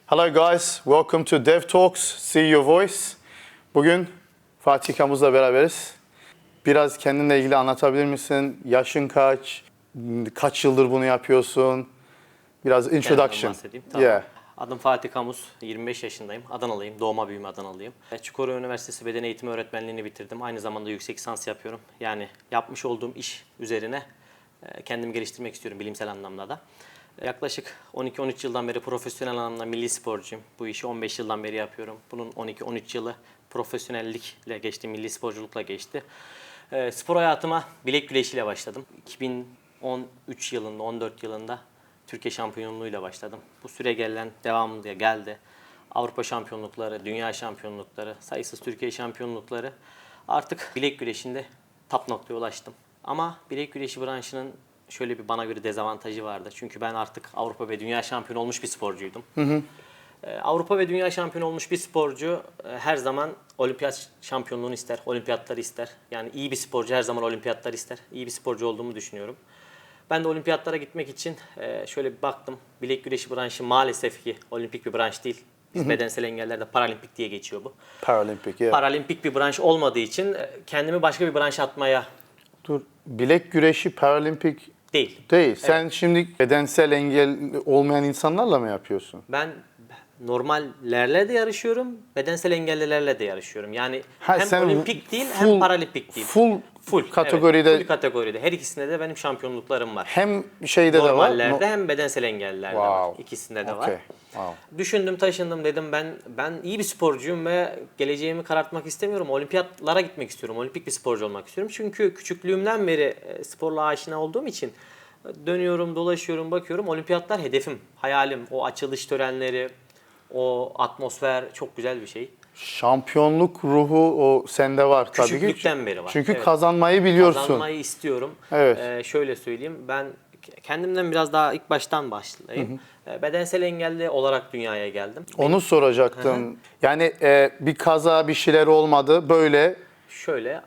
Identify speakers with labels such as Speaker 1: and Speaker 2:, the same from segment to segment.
Speaker 1: Hello guys, welcome to Dev Talks, See Your Voice. Bugün Fatih Kamuz'la beraberiz. Biraz kendinle ilgili anlatabilir misin? Yaşın kaç? Kaç yıldır bunu yapıyorsun? Biraz introduction.
Speaker 2: Kendimden bahsedeyim. Tamam.
Speaker 1: Yeah.
Speaker 2: Adım Fatih Kamuz, 25 yaşındayım. Adanalıyım, doğma büyüme Adanalıyım. Çukurova Üniversitesi Beden Eğitimi Öğretmenliğini bitirdim. Aynı zamanda yüksek lisans yapıyorum. Yani yapmış olduğum iş üzerine kendimi geliştirmek istiyorum bilimsel anlamda da. Yaklaşık 12-13 yıldan beri profesyonel anlamda milli sporcuyum. Bu işi 15 yıldan beri yapıyorum. Bunun 12-13 yılı profesyonellikle geçti, milli sporculukla geçti. Spor hayatıma bilek güreşiyle başladım. 2013 yılında, 14 yılında Türkiye şampiyonluğuyla başladım. Bu süre gelen devamlı geldi. Avrupa şampiyonlukları, dünya şampiyonlukları, sayısız Türkiye şampiyonlukları. Artık bilek güreşinde top noktaya ulaştım. Ama bilek güreşi branşının şöyle bir bana göre dezavantajı vardı. Çünkü ben artık Avrupa ve dünya şampiyonu olmuş bir sporcuydum. Avrupa ve dünya şampiyonu olmuş bir sporcu her zaman olimpiyat şampiyonluğunu ister, olimpiyatları ister. Yani iyi bir sporcu her zaman olimpiyatları ister. İyi bir sporcu olduğumu düşünüyorum. Ben de olimpiyatlara gitmek için şöyle bir baktım. Bilek güreşi branşı maalesef ki olimpik bir branş değil. Biz bedensel engellerde paralimpik diye geçiyor bu.
Speaker 1: Paralimpik, yeah.
Speaker 2: Paralimpik bir branş olmadığı için kendimi başka bir branşa atmaya
Speaker 1: Dur, bilek güreşi paralimpik
Speaker 2: değil.
Speaker 1: değil. Sen şimdi bedensel engel olmayan insanlarla mı yapıyorsun?
Speaker 2: Ben normallerle de yarışıyorum, bedensel engellilerle de yarışıyorum. Yani hem
Speaker 1: sen
Speaker 2: olimpik değil
Speaker 1: full-
Speaker 2: hem paralimpik değil.
Speaker 1: Full kategoride.
Speaker 2: Evet, full kategoride. Her ikisinde de benim şampiyonluklarım var.
Speaker 1: Hem şeyde de var.
Speaker 2: Normallerde hem bedensel engellilerde var. İkisinde de var.
Speaker 1: Okay. Wow.
Speaker 2: Düşündüm, taşındım, dedim ben iyi bir sporcuyum ve geleceğimi karartmak istemiyorum. Olimpiyatlara gitmek istiyorum. Olimpik bir sporcu olmak istiyorum. Çünkü küçüklüğümden beri sporla aşina olduğum için dönüyorum, dolaşıyorum, bakıyorum. Olimpiyatlar hedefim, hayalim. O açılış törenleri, o atmosfer çok güzel bir şey.
Speaker 1: Şampiyonluk ruhu o sende var tabii ki.
Speaker 2: Küçüklükten beri var.
Speaker 1: Çünkü
Speaker 2: Evet.
Speaker 1: kazanmayı biliyorsun.
Speaker 2: Kazanmayı istiyorum.
Speaker 1: Evet.
Speaker 2: Şöyle söyleyeyim, ben kendimden biraz daha ilk baştan başlayayım. Bedensel engelli olarak dünyaya geldim.
Speaker 1: Onu soracaktım. Yani bir kaza bir şeyler olmadı böyle.
Speaker 2: Şöyle,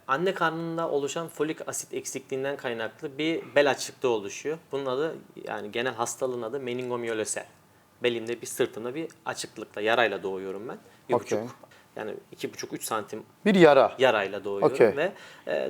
Speaker 2: anne karnında oluşan folik asit eksikliğinden kaynaklı bir bel açıklığı oluşuyor. Bunun adı, yani genel hastalığın adı meningomiyelöse. Belimde bir, sırtımda bir açıklıkla, yarayla doğuyorum ben.
Speaker 1: Okay.
Speaker 2: Yani 2,5-3 santim
Speaker 1: Bir yara.
Speaker 2: yarayla doğuyorum
Speaker 1: Okay.
Speaker 2: ve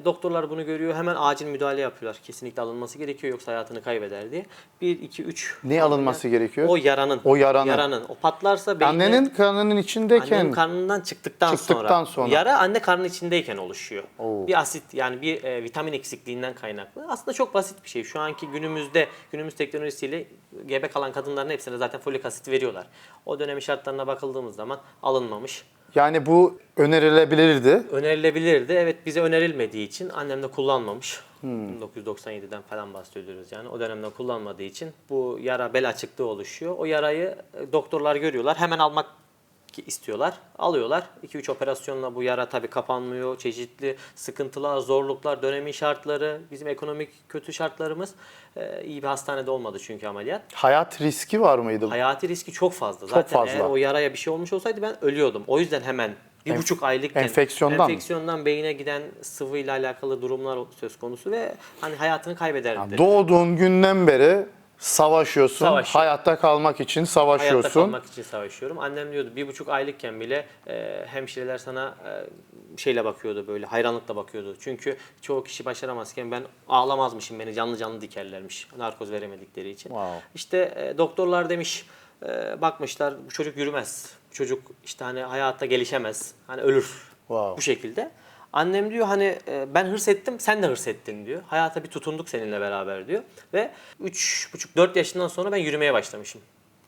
Speaker 2: doktorlar bunu görüyor, hemen acil müdahale yapıyorlar. Kesinlikle alınması gerekiyor, yoksa hayatını kaybeder diye. 1, 2, 3.
Speaker 1: Ne alınması gerekiyor?
Speaker 2: O yaranın.
Speaker 1: O yaranın.
Speaker 2: O patlarsa beyinde...
Speaker 1: Annenin karnının içindeyken.
Speaker 2: Annenin karnından çıktıktan sonra. Yara anne karnının içindeyken oluşuyor.
Speaker 1: Oo.
Speaker 2: Bir asit, yani bir vitamin eksikliğinden kaynaklı. Aslında çok basit bir şey. Şu anki günümüz teknolojisiyle gebe kalan kadınların hepsine zaten folik asit veriyorlar. O dönemin şartlarına bakıldığımız zaman alınmamış.
Speaker 1: Yani bu önerilebilirdi.
Speaker 2: Önerilebilirdi. Evet, bize önerilmediği için annem de kullanmamış. 1997'den falan bahsediyoruz yani. O dönemde kullanmadığı için bu yara, bel açıklığı oluşuyor. O yarayı doktorlar görüyorlar. Hemen almak istiyorlar. Alıyorlar. 2-3 operasyonla bu yara tabii kapanmıyor. Çeşitli sıkıntılar, zorluklar, dönemin şartları, bizim ekonomik kötü şartlarımız iyi bir hastanede olmadı çünkü ameliyat.
Speaker 1: Hayat riski var mıydı?
Speaker 2: Hayati riski çok fazla. Zaten
Speaker 1: fazla.
Speaker 2: eğer o yaraya bir şey olmuş olsaydı ben ölüyordum. O yüzden hemen 1,5 aylıkken enfeksiyondan beyine giden sıvıyla alakalı durumlar söz konusu ve hani hayatını kaybederdi.
Speaker 1: Yani doğduğun günden bere savaşıyorsun.
Speaker 2: Savaşıyorum.
Speaker 1: Hayatta kalmak için savaşıyorsun.
Speaker 2: Hayatta kalmak için savaşıyorum. Annem diyordu 1,5 aylıkken bile hemşireler sana şeyle bakıyordu, böyle hayranlıkla bakıyordu. Çünkü çoğu kişi başaramazken ben ağlamazmışım, beni canlı canlı dikerlermiş narkoz veremedikleri için.
Speaker 1: Wow.
Speaker 2: İşte doktorlar demiş, bakmışlar bu çocuk yürümez. Bu çocuk işte hani hayatta gelişemez. Hani ölür.
Speaker 1: Wow.
Speaker 2: Bu şekilde. Annem diyor hani ben hırs ettim, sen de hırs ettin diyor. Hayata bir tutunduk seninle beraber diyor. Ve 3,5-4 yaşından sonra ben yürümeye başlamışım.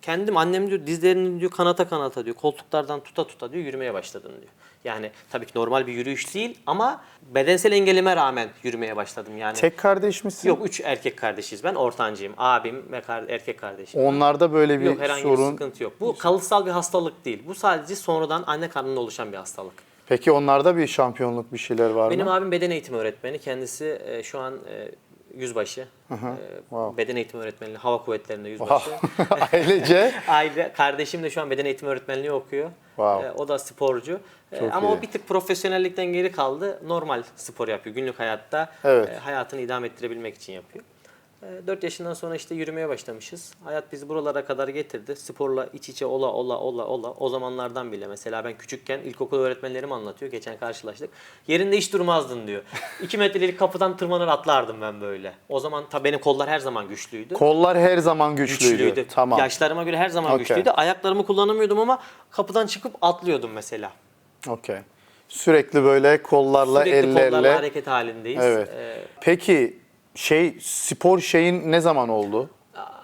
Speaker 2: Kendim, annem diyor dizlerini diyor kanata kanata diyor, koltuklardan tuta tuta diyor yürümeye başladın diyor. Yani tabii ki normal bir yürüyüş değil ama bedensel engelime rağmen yürümeye başladım yani.
Speaker 1: Tek kardeş misin?
Speaker 2: Yok, 3 erkek kardeşiz, ben ortancıyım. Abim ve erkek kardeşim.
Speaker 1: Onlarda böyle bir
Speaker 2: Yok, herhangi
Speaker 1: sorun.
Speaker 2: bir sıkıntı yok. Bu kalıtsal bir hastalık değil. Bu sadece sonradan anne karnında oluşan bir hastalık.
Speaker 1: Peki onlarda bir şampiyonluk bir şeyler var
Speaker 2: Benim
Speaker 1: mı?
Speaker 2: abim beden eğitimi öğretmeni. Kendisi şu an yüzbaşı.
Speaker 1: Wow.
Speaker 2: Beden eğitimi öğretmenliği, hava kuvvetlerinde yüzbaşı.
Speaker 1: Ailece.
Speaker 2: Kardeşim de şu an beden eğitimi öğretmenliği okuyor.
Speaker 1: Wow.
Speaker 2: O da sporcu.
Speaker 1: Çok
Speaker 2: Ama
Speaker 1: iyi.
Speaker 2: o bir tık profesyonellikten geri kaldı. Normal spor yapıyor. Günlük hayatta
Speaker 1: Evet.
Speaker 2: hayatını idame ettirebilmek için yapıyor. 4 yaşından sonra işte yürümeye başlamışız. Hayat bizi buralara kadar getirdi. Sporla iç içe ola. O zamanlardan bile mesela ben küçükken ilkokul öğretmenlerim anlatıyor. Geçen karşılaştık. Yerinde hiç durmazdın diyor. 2 metrelik kapıdan tırmanır atlardım ben böyle. O zaman tabii benim kollar her zaman güçlüydü.
Speaker 1: Kollar her zaman güçlüydü. Tamam.
Speaker 2: Yaşlarıma göre her zaman
Speaker 1: Okey.
Speaker 2: güçlüydü. Ayaklarımı kullanamıyordum ama kapıdan çıkıp atlıyordum mesela.
Speaker 1: Okey. Sürekli böyle kollarla,
Speaker 2: Sürekli
Speaker 1: ellerle.
Speaker 2: kollarla hareket halindeyiz.
Speaker 1: Evet. Peki spor şeyin ne zaman oldu?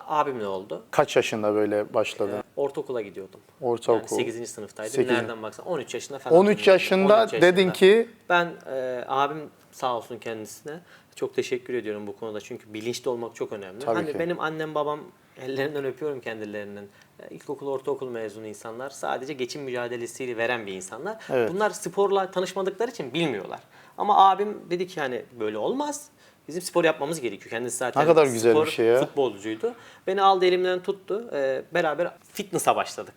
Speaker 2: Abimle oldu.
Speaker 1: Kaç yaşında böyle başladın?
Speaker 2: Ortaokula gidiyordum.
Speaker 1: Ortaokul.
Speaker 2: Yani 8. sınıftaydım.
Speaker 1: 8.
Speaker 2: Nereden baksan 13 yaşında falan.
Speaker 1: 13 yaşında
Speaker 2: 13
Speaker 1: dedin ki
Speaker 2: ben abim sağ olsun kendisine çok teşekkür ediyorum bu konuda. Çünkü bilinçli olmak çok önemli.
Speaker 1: Tabii
Speaker 2: Hani
Speaker 1: ki.
Speaker 2: benim annem babam ellerinden öpüyorum kendilerinin. İlkokul, ortaokul mezunu insanlar. Sadece geçim mücadelesiyle veren bir insanlar.
Speaker 1: Evet.
Speaker 2: Bunlar sporla tanışmadıkları için bilmiyorlar. Ama abim dedi ki hani böyle olmaz. Bizim spor yapmamız gerekiyor. Kendisi zaten
Speaker 1: Ne kadar güzel
Speaker 2: spor
Speaker 1: bir şey ya.
Speaker 2: futbolcuydu. Beni aldı elimden tuttu. Beraber fitness'a başladık.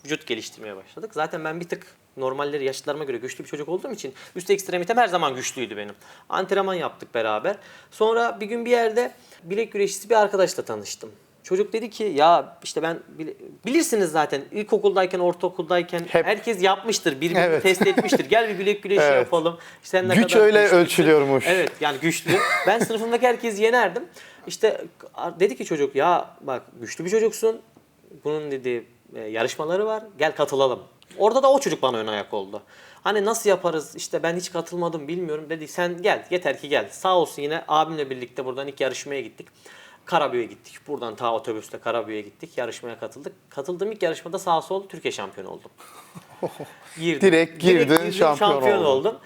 Speaker 2: Vücut geliştirmeye başladık. Zaten ben bir tık normalleri yaşlılarıma göre güçlü bir çocuk olduğum için üst ekstremitem her zaman güçlüydü benim. Antrenman yaptık beraber. Sonra bir gün bir yerde bilek güreşçisi bir arkadaşla tanıştım. Çocuk dedi ki ya işte ben bilirsiniz zaten ilkokuldayken, ortaokuldayken
Speaker 1: Hep-
Speaker 2: herkes yapmıştır, birbirini
Speaker 1: Evet.
Speaker 2: test etmiştir. Gel bir bilek güreşi
Speaker 1: Evet.
Speaker 2: yapalım. İşte sen ne
Speaker 1: Güç
Speaker 2: kadar
Speaker 1: öyle
Speaker 2: güçlüsün.
Speaker 1: ölçülüyormuş.
Speaker 2: Evet yani güçlü. Ben sınıfımdaki herkesi yenerdim. İşte dedi ki çocuk ya bak güçlü bir çocuksun. Bunun dedi yarışmaları var. Gel katılalım. Orada da o çocuk bana ön ayak oldu. Hani nasıl yaparız işte ben hiç katılmadım bilmiyorum dedi. Sen gel yeter ki gel. Sağ olsun yine abimle birlikte buradan ilk yarışmaya gittik. Karabük'e gittik. Buradan ta otobüste Karabük'e gittik. Yarışmaya katıldık. Katıldığım ilk yarışmada sağ sol Türkiye şampiyonu oldum.
Speaker 1: Direkt girdin, şampiyon
Speaker 2: oldum.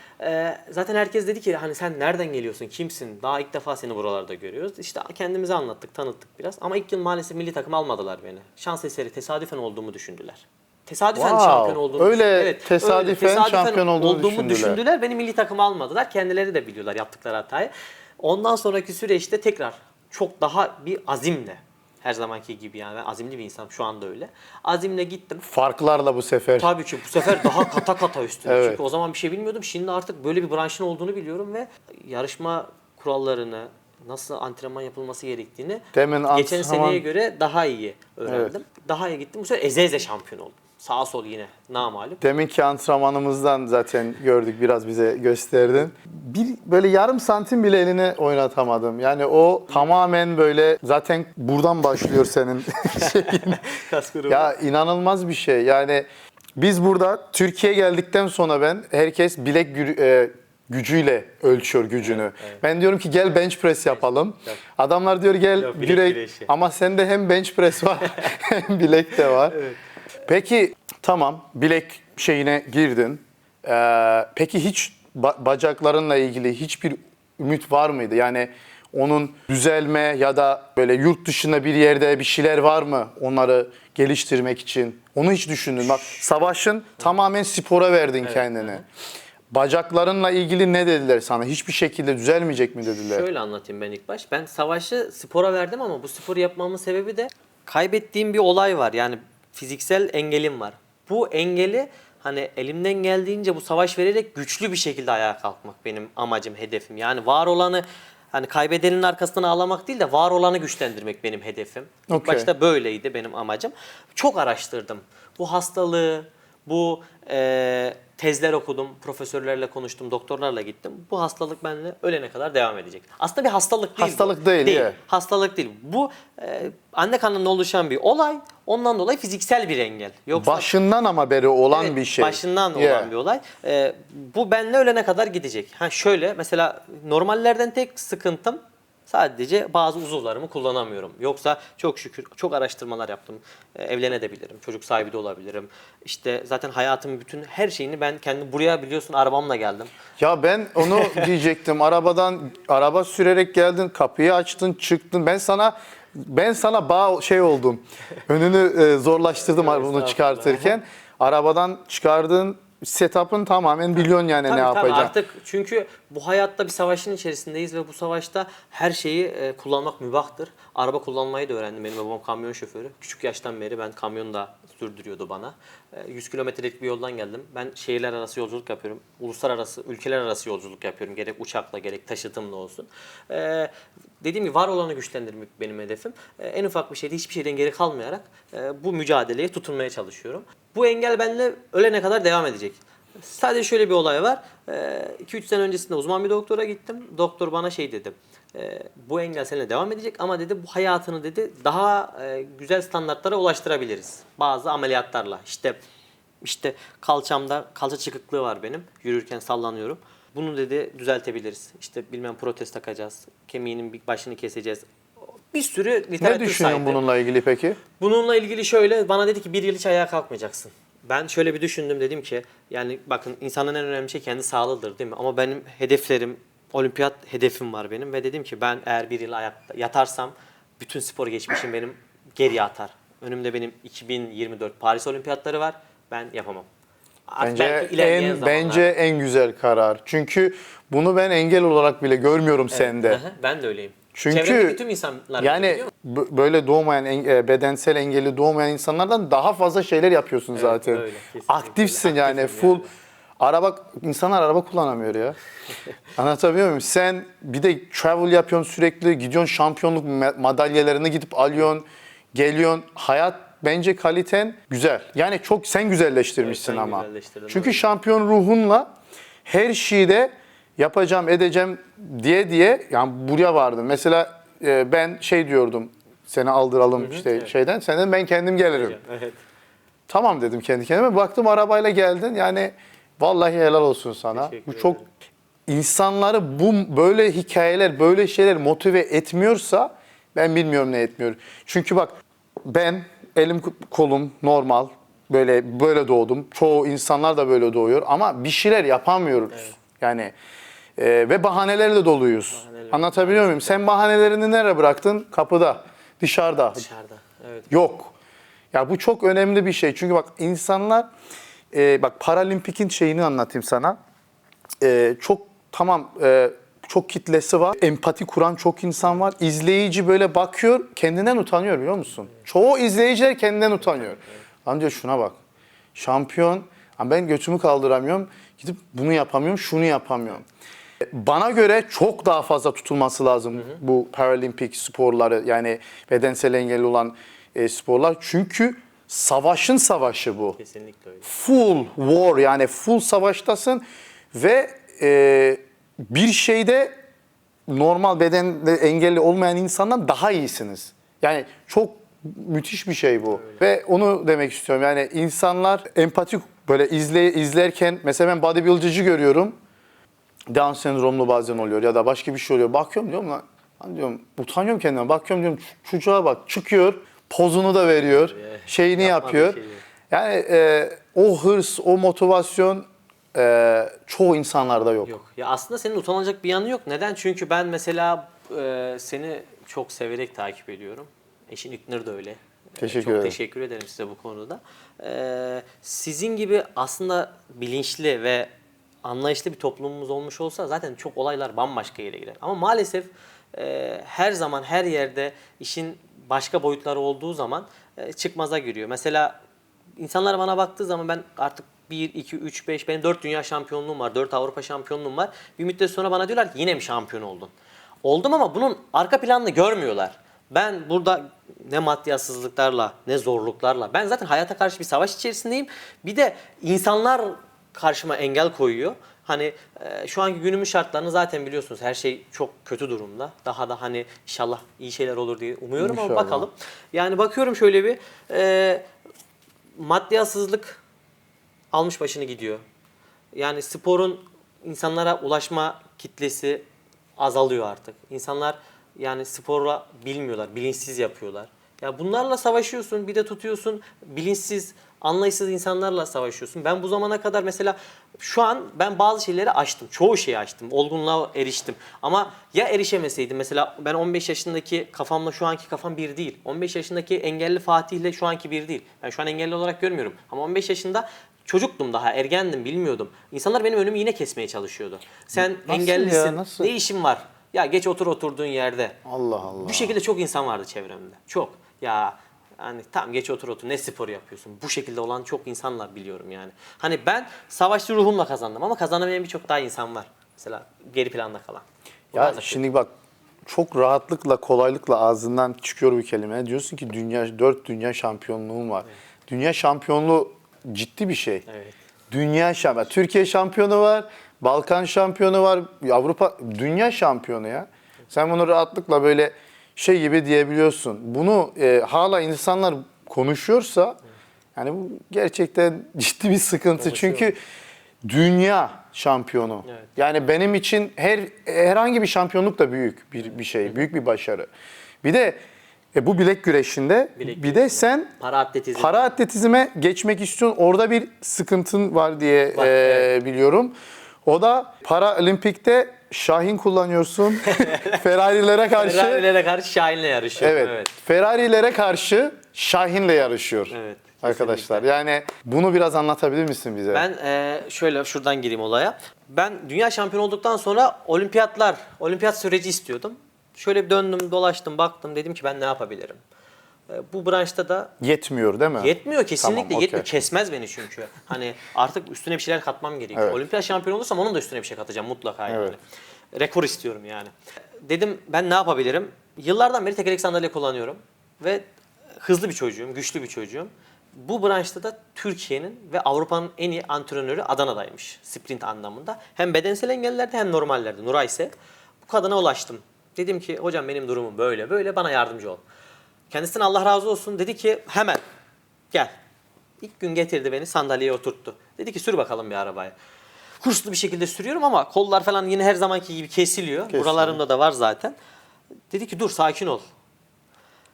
Speaker 2: Zaten herkes dedi ki hani sen nereden geliyorsun, kimsin? Daha ilk defa seni buralarda görüyoruz. İşte kendimizi anlattık, tanıttık biraz. Ama ilk yıl maalesef milli takım almadılar beni. Şans eseri tesadüfen olduğumu düşündüler. Tesadüfen
Speaker 1: Wow,
Speaker 2: şampiyon olduğumu
Speaker 1: öyle
Speaker 2: düşündüler.
Speaker 1: tesadüfen şampiyon olduğunu düşündüler.
Speaker 2: Beni milli takıma almadılar. Kendileri de biliyorlar yaptıkları hatayı. Ondan sonraki süreçte tekrar çok daha bir azimle, her zamanki gibi yani ben azimli bir insanım şu anda öyle. Azimle gittim.
Speaker 1: Farklarla bu sefer.
Speaker 2: Tabii ki bu sefer daha kata üstüne.
Speaker 1: Evet.
Speaker 2: Çünkü o zaman bir şey bilmiyordum. Şimdi artık böyle bir branşın olduğunu biliyorum ve yarışma kurallarını, nasıl antrenman yapılması gerektiğini
Speaker 1: Demin
Speaker 2: geçen
Speaker 1: antrenman-
Speaker 2: seneye göre daha iyi öğrendim. Daha iyi gittim. Bu sefer eze şampiyon oldum. Sağ sol yine namağlup.
Speaker 1: Deminki antrenmanımızdan zaten gördük, biraz bize gösterdin. Bir böyle yarım santim bile eline oynatamadım. Yani o tamamen böyle zaten buradan başlıyor senin şeyin.
Speaker 2: Kas grubu.
Speaker 1: Ya inanılmaz bir şey. Yani biz burada Türkiye'ye geldikten sonra herkes bilek gücüyle ölçüyor gücünü. Ben diyorum ki gel bench press yapalım.
Speaker 2: Yok.
Speaker 1: Adamlar diyor gel
Speaker 2: Yok, bilek
Speaker 1: direkt
Speaker 2: güreşi.
Speaker 1: ama sende hem bench press var hem bilek de var. Peki tamam bilek şeyine girdin. Peki hiç bacaklarınla ilgili hiçbir ümit var mıydı? Yani onun düzelme ya da böyle yurt dışında bir yerde bir şeyler var mı onları geliştirmek için? Onu hiç düşündün. Bak savaşın tamamen spora verdin kendini. Bacaklarınla ilgili ne dediler sana? Hiçbir şekilde düzelmeyecek mi dediler?
Speaker 2: Şöyle anlatayım ben ilk baş. Ben savaşı spora verdim ama bu sporu yapmamın sebebi de kaybettiğim bir olay var. Yani fiziksel engelim var. Bu engeli hani elimden geldiğince bu savaş vererek güçlü bir şekilde ayağa kalkmak benim amacım, hedefim. Yani var olanı hani kaybedenin arkasından ağlamak değil de var olanı güçlendirmek benim hedefim. İlk
Speaker 1: Okey.
Speaker 2: başta böyleydi benim amacım. Çok araştırdım. Bu hastalığı, bu tezler okudum, profesörlerle konuştum, doktorlarla gittim. Bu hastalık benimle ölene kadar devam edecek. Aslında bir hastalık değil.
Speaker 1: Hastalık değil, ya.
Speaker 2: Hastalık değil. Bu anne karnında oluşan bir olay. Ondan dolayı fiziksel bir engel. Yoksa
Speaker 1: Başından ama beri olan
Speaker 2: evet,
Speaker 1: bir şey.
Speaker 2: başından
Speaker 1: Yeah.
Speaker 2: olan bir olay. Bu benimle ölene kadar gidecek. Ha şöyle mesela normallerden tek sıkıntım sadece bazı uzuvlarımı kullanamıyorum. Yoksa çok şükür çok araştırmalar yaptım. Evlenebilirim, çocuk sahibi de olabilirim. İşte zaten hayatımın bütün her şeyini ben kendim buraya biliyorsun arabamla geldim.
Speaker 1: Ya ben onu diyecektim. Araba sürerek geldin, kapıyı açtın, çıktın. Ben sana şey oldum. Önünü zorlaştırdım bunu
Speaker 2: Estağfurullah.
Speaker 1: çıkartırken. Arabadan çıkardığın setup'ın tamamen biliyorsun yani
Speaker 2: Tabii,
Speaker 1: ne
Speaker 2: tabii.
Speaker 1: yapacaksın.
Speaker 2: Artık çünkü bu hayatta bir savaşın içerisindeyiz ve bu savaşta her şeyi kullanmak mübahtır. Araba kullanmayı da öğrendim. Benim babam kamyon şoförü. Küçük yaştan beri ben kamyon da sürdürüyordu bana. 100 kilometrelik bir yoldan geldim. Ben şehirler arası yolculuk yapıyorum. Uluslararası, ülkeler arası yolculuk yapıyorum. Gerek uçakla gerek taşıtımla olsun. Dediğim gibi var olanı güçlendirmek benim hedefim. En ufak bir şeyde hiçbir şeyden geri kalmayarak bu mücadeleye tutunmaya çalışıyorum. Bu engel benimle ölene kadar devam edecek. Sadece şöyle bir olay var. 2-3 sene öncesinde uzman bir doktora gittim. Doktor bana şey dedi. Bu engel seninle devam edecek ama dedi bu hayatını dedi daha güzel standartlara ulaştırabiliriz. Bazı ameliyatlarla. İşte kalçamda kalça çıkıklığı var benim. Yürürken sallanıyorum. Bunu dedi düzeltebiliriz. İşte bilmem protez takacağız. Kemiğinin bir başını keseceğiz. Bir sürü
Speaker 1: Ne
Speaker 2: literatür
Speaker 1: düşünüyorsun
Speaker 2: saydı.
Speaker 1: bununla ilgili peki?
Speaker 2: Bununla ilgili şöyle bana dedi ki bir yıl hiç ayağa kalkmayacaksın. Ben şöyle bir düşündüm, dedim ki yani bakın insanın en önemli şey kendi sağlığıdır değil mi? Ama benim hedeflerim, olimpiyat hedefim var benim ve dedim ki ben eğer bir yıl ayakta yatarsam bütün spor geçmişim benim geriye atar. Önümde benim 2024 Paris Olimpiyatları var. Ben yapamam. Belki ilerleyen zamanlarda.
Speaker 1: Bence en güzel karar. Çünkü bunu ben engel olarak bile görmüyorum sende.
Speaker 2: Aha, ben de öyleyim.
Speaker 1: Çünkü
Speaker 2: Çevremdeki tüm insanlar
Speaker 1: yani
Speaker 2: biliyor musun?
Speaker 1: böyle doğmayan, bedensel engeli doğmayan insanlardan daha fazla şeyler yapıyorsun zaten.
Speaker 2: öyle, kesinlikle
Speaker 1: Aktifsin
Speaker 2: öyle.
Speaker 1: yani
Speaker 2: Aktifim
Speaker 1: full.
Speaker 2: yani.
Speaker 1: İnsanlar araba kullanamıyor ya. Anlatabiliyor muyum? Sen bir de travel yapıyorsun sürekli, gidiyorsun şampiyonluk madalyalarını gidip alıyorsun, geliyorsun. Hayat bence kaliten güzel. Yani çok sen güzelleştirmişsin
Speaker 2: Evet, ben
Speaker 1: ama.
Speaker 2: güzelleştirdim,
Speaker 1: Çünkü
Speaker 2: evet.
Speaker 1: şampiyon ruhunla her şeyi de yapacağım, edeceğim diye yani buraya vardım. Mesela ben şey diyordum, seni aldıralım işte
Speaker 2: evet.
Speaker 1: şeyden. Sen dedin ben kendim gelirim.
Speaker 2: Evet.
Speaker 1: Tamam dedim kendi kendime. Baktım arabayla geldin. Yani vallahi helal olsun sana.
Speaker 2: Teşekkür
Speaker 1: Bu çok
Speaker 2: ederim.
Speaker 1: insanları böyle hikayeler, böyle şeyler motive etmiyorsa ben bilmiyorum ne etmiyor. Çünkü bak ben elim kolum normal böyle doğdum. Çoğu insanlar da böyle doğuyor ama bir şeyler yapamıyoruz.
Speaker 2: Evet.
Speaker 1: Yani ve bahanelerle doluyuz.
Speaker 2: Bahaneler,
Speaker 1: Anlatabiliyor muyum? Sen bahanelerini nereye bıraktın? Kapıda, dışarıda.
Speaker 2: Dışarıda. Evet.
Speaker 1: Yok. Ya bu çok önemli bir şey. Çünkü bak insanlar, bak Paralimpik'in şeyini anlatayım sana. Çok tamam, çok kitlesi var. Empati kuran çok insan var. İzleyici böyle bakıyor, kendinden utanıyor biliyor musun? Çoğu izleyiciler kendinden utanıyor. Lan diyor şuna bak. Şampiyon, ama ben götümü kaldıramıyorum. Gidip bunu yapamıyorum, şunu yapamıyorum. Bana göre çok daha fazla tutulması lazım bu paralimpik sporları, yani bedensel engelli olan sporlar. Çünkü savaşın savaşı bu.
Speaker 2: Kesinlikle öyle.
Speaker 1: Full war, yani full savaştasın ve bir şeyde normal bedende engelli olmayan insandan daha iyisiniz. Yani çok müthiş bir şey bu. Ve onu demek istiyorum. Yani insanlar empati böyle izlerken mesela ben bodybuilding'ci görüyorum. Down sendromlu bazen oluyor ya da başka bir şey oluyor. Bakıyorum diyorum lan diyorum utanıyorum kendime. Bakıyorum diyorum çocuğa bak çıkıyor, pozunu da veriyor, şeyini
Speaker 2: Yapmadığı
Speaker 1: yapıyor.
Speaker 2: şeyi.
Speaker 1: Yani o hırs, o motivasyon çoğu insanlarda yok.
Speaker 2: Yok. Ya aslında senin utanılacak bir yanı yok. Neden? Çünkü ben mesela seni çok severek takip ediyorum. Eşin İknur da öyle.
Speaker 1: Teşekkür
Speaker 2: çok
Speaker 1: ederim.
Speaker 2: teşekkür ederim size bu konuda. Sizin gibi aslında bilinçli ve anlayışlı bir toplumumuz olmuş olsa zaten çok olaylar bambaşka yere gider. Ama maalesef her zaman her yerde işin başka boyutları olduğu zaman çıkmaza giriyor. Mesela insanlar bana baktığı zaman ben artık 1, 2, 3, 5, benim 4 dünya şampiyonluğum var, 4 Avrupa şampiyonluğum var. Bir müddet sonra bana diyorlar ki yine mi şampiyon oldun? Oldum ama bunun arka planını görmüyorlar. Ben burada ne maddiyatsızlıklarla ne zorluklarla, ben zaten hayata karşı bir savaş içerisindeyim. Bir de insanlar karşıma engel koyuyor. Hani şu anki günümüz şartlarını zaten biliyorsunuz, her şey çok kötü durumda. Daha da hani inşallah iyi şeyler olur diye umuyorum ama
Speaker 1: İnşallah.
Speaker 2: bakalım. Yani bakıyorum şöyle bir maddiyatsızlık almış başını gidiyor. Yani sporun insanlara ulaşma kitlesi azalıyor artık. İnsanlar yani sporla bilmiyorlar, bilinçsiz yapıyorlar. Ya bunlarla savaşıyorsun, bir de tutuyorsun bilinçsiz, anlayışsız insanlarla savaşıyorsun. Ben bu zamana kadar mesela şu an ben bazı şeyleri aştım. Çoğu şeyi aştım. Olgunluğa eriştim. Ama ya erişemeseydim, mesela ben 15 yaşındaki kafamla şu anki kafam bir değil. 15 yaşındaki engelli Fatih'le şu anki bir değil. Ben şu an engelli olarak görmüyorum. Ama 15 yaşında çocuktum, daha ergendim, bilmiyordum. İnsanlar benim önümü yine kesmeye çalışıyordu. Sen
Speaker 1: Nasıl
Speaker 2: engellisin,
Speaker 1: ya, nasıl?
Speaker 2: ne işin var? Ya geç otur oturduğun yerde.
Speaker 1: Allah Allah.
Speaker 2: Bu şekilde çok insan vardı çevremde. Çok. Ya hani tamam geç otur otur ne spor yapıyorsun? Bu şekilde olan çok insanlar biliyorum yani. Hani ben savaşçı ruhumla kazandım ama kazanamayan birçok daha insan var. Mesela geri planda kalan.
Speaker 1: Ya
Speaker 2: Bunlar da
Speaker 1: şimdi bak çok rahatlıkla, kolaylıkla ağzından çıkıyor bir kelime. Diyorsun ki 4 dünya şampiyonluğum var.
Speaker 2: Evet.
Speaker 1: Dünya şampiyonluğu ciddi bir şey.
Speaker 2: Evet.
Speaker 1: Dünya şampiyonu. Türkiye şampiyonu var, Balkan şampiyonu var, Avrupa dünya şampiyonu ya. Sen bunu rahatlıkla böyle şey gibi diyebiliyorsun. Bunu hala insanlar konuşuyorsa yani bu gerçekten ciddi bir sıkıntı.
Speaker 2: Konuşuyor.
Speaker 1: Çünkü dünya şampiyonu.
Speaker 2: Evet.
Speaker 1: Yani benim için herhangi bir şampiyonluk da büyük bir şey, büyük bir başarı. Bir de bu bilek güreşinde
Speaker 2: Bilek
Speaker 1: bir de
Speaker 2: güreşinde.
Speaker 1: sen
Speaker 2: Para
Speaker 1: atletizme geçmek istiyorsun. Orada bir sıkıntın var diye
Speaker 2: Var, evet.
Speaker 1: biliyorum. O da Paralimpik'te Şahin kullanıyorsun. Ferrari'lere karşı.
Speaker 2: Ferrari'lere karşı Şahin'le yarışıyor.
Speaker 1: Evet. Ferrari'lere karşı Şahin'le yarışıyor.
Speaker 2: Evet,
Speaker 1: Arkadaşlar yani bunu biraz anlatabilir misin bize?
Speaker 2: Ben şöyle şuradan gireyim olaya. Ben dünya şampiyonu olduktan sonra olimpiyat süreci istiyordum. Şöyle bir döndüm, dolaştım, baktım. Dedim ki ben ne yapabilirim? Bu branşta da
Speaker 1: Yetmiyor değil mi?
Speaker 2: yetmiyor kesinlikle.
Speaker 1: Tamam,
Speaker 2: Yetmiyor.
Speaker 1: okey.
Speaker 2: Kesmez beni çünkü. Hani artık üstüne bir şeyler katmam gerekiyor.
Speaker 1: Evet.
Speaker 2: Olimpiyat şampiyonu olursam onun da üstüne bir şey katacağım mutlaka yani.
Speaker 1: Evet.
Speaker 2: Rekor istiyorum yani. Dedim ben ne yapabilirim? Yıllardan beri tekerlekli sandalye kullanıyorum ve hızlı bir çocuğum, güçlü bir çocuğum. Bu branşta da Türkiye'nin ve Avrupa'nın en iyi antrenörü Adana'daymış sprint anlamında. Hem bedensel engellerde hem normallerde. Nuray ise bu kadına ulaştım. Dedim ki hocam benim durumum böyle böyle bana yardımcı ol. Kendisinden Allah razı olsun dedi ki hemen gel. İlk gün getirdi beni sandalyeye oturttu. Dedi ki sür bakalım bir arabaya. Kurslu bir şekilde sürüyorum ama kollar falan yine her zamanki gibi kesiliyor. Buralarımda da var zaten. Dedi ki dur sakin ol.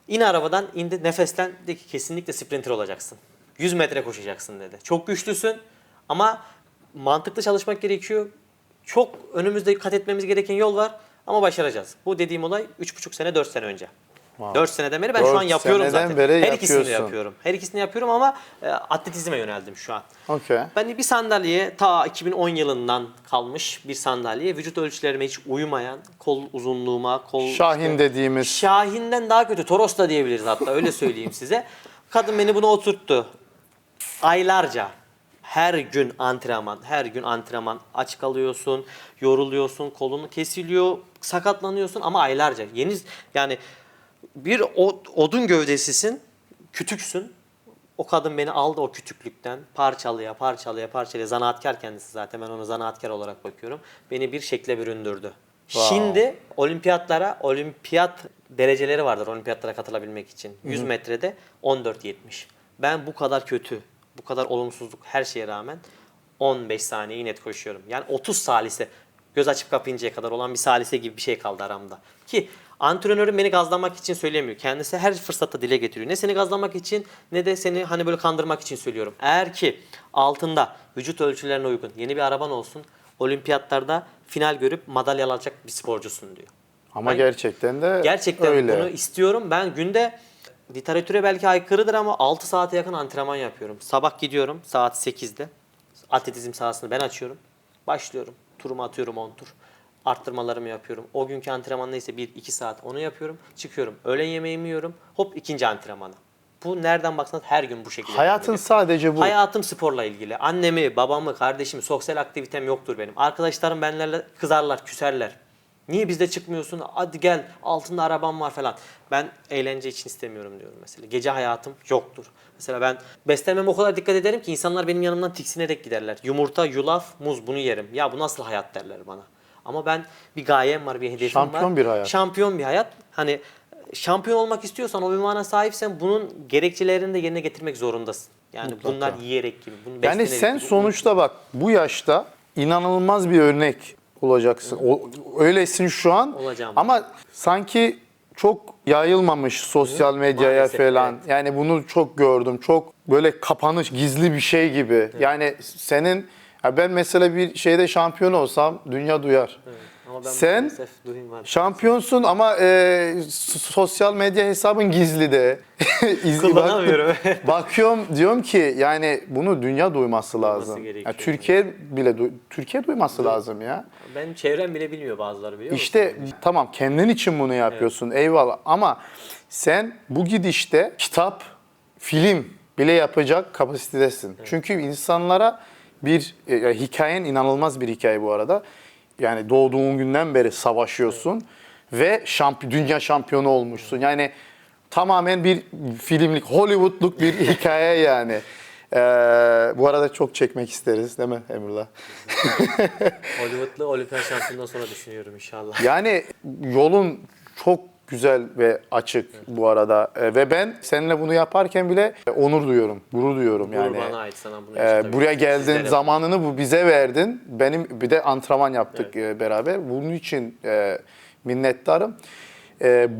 Speaker 2: İn arabadan indi nefeslen dedi ki kesinlikle sprinter olacaksın. 100 metre koşacaksın dedi. Çok güçlüsün ama mantıklı çalışmak gerekiyor. Çok önümüzde kat etmemiz gereken yol var ama başaracağız. Bu dediğim olay 3,5 sene 4 sene önce.
Speaker 1: Wow.
Speaker 2: 4 seneden beri ben
Speaker 1: 4
Speaker 2: şu an yapıyorum
Speaker 1: seneden
Speaker 2: zaten.
Speaker 1: beri
Speaker 2: Her ikisini de
Speaker 1: yapıyorsun.
Speaker 2: yapıyorum. Her ikisini yapıyorum ama atletizme yöneldim şu an.
Speaker 1: Okey.
Speaker 2: Ben bir sandalyeye ta 2010 yılından kalmış bir sandalyeye vücut ölçülerime hiç uymayan kol uzunluğuma,
Speaker 1: Şahin dediğimiz.
Speaker 2: Şahin'den daha kötü. Toros da diyebiliriz hatta öyle söyleyeyim size. Kadın beni buna oturttu. Aylarca her gün antrenman aç kalıyorsun, yoruluyorsun, kolun kesiliyor, sakatlanıyorsun ama aylarca. Yani bir odun gövdesisin, kütüksün. O kadın beni aldı o kütüklükten parçalaya zanaatkar kendisi zaten ben ona zanaatkar olarak bakıyorum. Beni bir şekle büründürdü.
Speaker 1: Wow.
Speaker 2: Şimdi olimpiyat dereceleri vardır olimpiyatlara katılabilmek için. 100 metrede 14.70. Ben bu kadar kötü, bu kadar olumsuzluk her şeye rağmen 15 saniyeyi net koşuyorum. Yani 30 salise göz açıp kapayıncaya kadar olan bir salise gibi bir şey kaldı aramda. Ki antrenörüm beni gazlamak için söylemiyor. Kendisi her fırsatta dile getiriyor. Ne seni gazlamak için ne de seni hani böyle kandırmak için söylüyorum. Eğer ki altında vücut ölçülerine uygun yeni bir araban olsun, olimpiyatlarda final görüp madalya alacak bir sporcusun diyor.
Speaker 1: Ama
Speaker 2: Ben
Speaker 1: gerçekten de
Speaker 2: gerçekten
Speaker 1: öyle.
Speaker 2: bunu istiyorum. Ben günde literatüre belki aykırıdır ama 6 saate yakın antrenman yapıyorum. Sabah gidiyorum saat 8'de. Atletizm sahasını ben açıyorum. Başlıyorum. Turumu atıyorum 10 tur. Arttırmalarımı yapıyorum. O günkü antrenman neyse 1-2 saat onu yapıyorum. Çıkıyorum. Öğlen yemeğimi yiyorum. Hop ikinci antrenmana. Bu nereden baksanız her gün bu şekilde.
Speaker 1: Hayatın
Speaker 2: devam ediyor.
Speaker 1: sadece bu.
Speaker 2: Hayatım sporla ilgili. Annemi, babamı, kardeşimi, sosyal aktivitem yoktur benim. Arkadaşlarım benlerle kızarlar, küserler. Niye bizde çıkmıyorsun? Hadi gel altında arabam var falan. Ben eğlence için istemiyorum diyorum mesela. Gece hayatım yoktur. Mesela ben beslenmeme o kadar dikkat ederim ki insanlar benim yanımdan tiksinerek giderler. Yumurta, yulaf, muz bunu yerim. Ya bu nasıl hayat derler bana. Ama ben bir gayem var, bir hedefim var.
Speaker 1: Şampiyon bir hayat.
Speaker 2: Şampiyon bir hayat. Hani şampiyon olmak istiyorsan, o ünvana sahipsen bunun gerekçelerini de yerine getirmek zorundasın. Yani
Speaker 1: Mutlaka.
Speaker 2: bunlar yiyerek gibi, bunu
Speaker 1: Yani
Speaker 2: beslenerek
Speaker 1: sen
Speaker 2: gibi.
Speaker 1: sonuçta bak bu yaşta inanılmaz bir örnek olacaksın. Öylesin şu an.
Speaker 2: Olacağım.
Speaker 1: Ama sanki çok yayılmamış sosyal medyaya
Speaker 2: Maalesef,
Speaker 1: falan.
Speaker 2: evet.
Speaker 1: Yani bunu çok gördüm. Çok böyle kapanış, gizli bir şey gibi. Yani senin ya ben mesela bir şeyde şampiyon olsam dünya duyar.
Speaker 2: Evet, Ama ben
Speaker 1: Sen
Speaker 2: maalesef duymadım.
Speaker 1: şampiyonsun ama sosyal medya hesabın gizli de.
Speaker 2: Kullanamıyorum.
Speaker 1: Bakıyorum diyorum ki yani bunu dünya duyması lazım.
Speaker 2: gerekiyor,
Speaker 1: Ya Türkiye bile Türkiye duyması lazım ya.
Speaker 2: Benim çevrem bile bilmiyor, bazıları biliyor
Speaker 1: İşte
Speaker 2: musun?
Speaker 1: tamam kendin için bunu yapıyorsun eyvallah ama sen bu gidişte kitap, film bile yapacak kapasitedesin. Çünkü insanlara bir hikayen inanılmaz bir hikaye bu arada. Yani doğduğun günden beri savaşıyorsun ve dünya şampiyonu olmuşsun. Yani tamamen bir filmlik, Hollywoodluk bir hikaye yani. Bu arada çok çekmek isteriz değil mi Emrullah?
Speaker 2: Hollywood'lu olimpiyat şampiyonundan sonra düşünüyorum inşallah.
Speaker 1: Yani yolun çok güzel ve açık bu arada. Ve ben seninle bunu yaparken bile onur duyuyorum, gurur duyuyorum yani.
Speaker 2: Gurur bana ait, sana bunu yaşatabilirim.
Speaker 1: Buraya geldin,
Speaker 2: Sizlere.
Speaker 1: zamanını bu bize verdin. Benim bir de antrenman yaptık beraber. Bunun için minnettarım.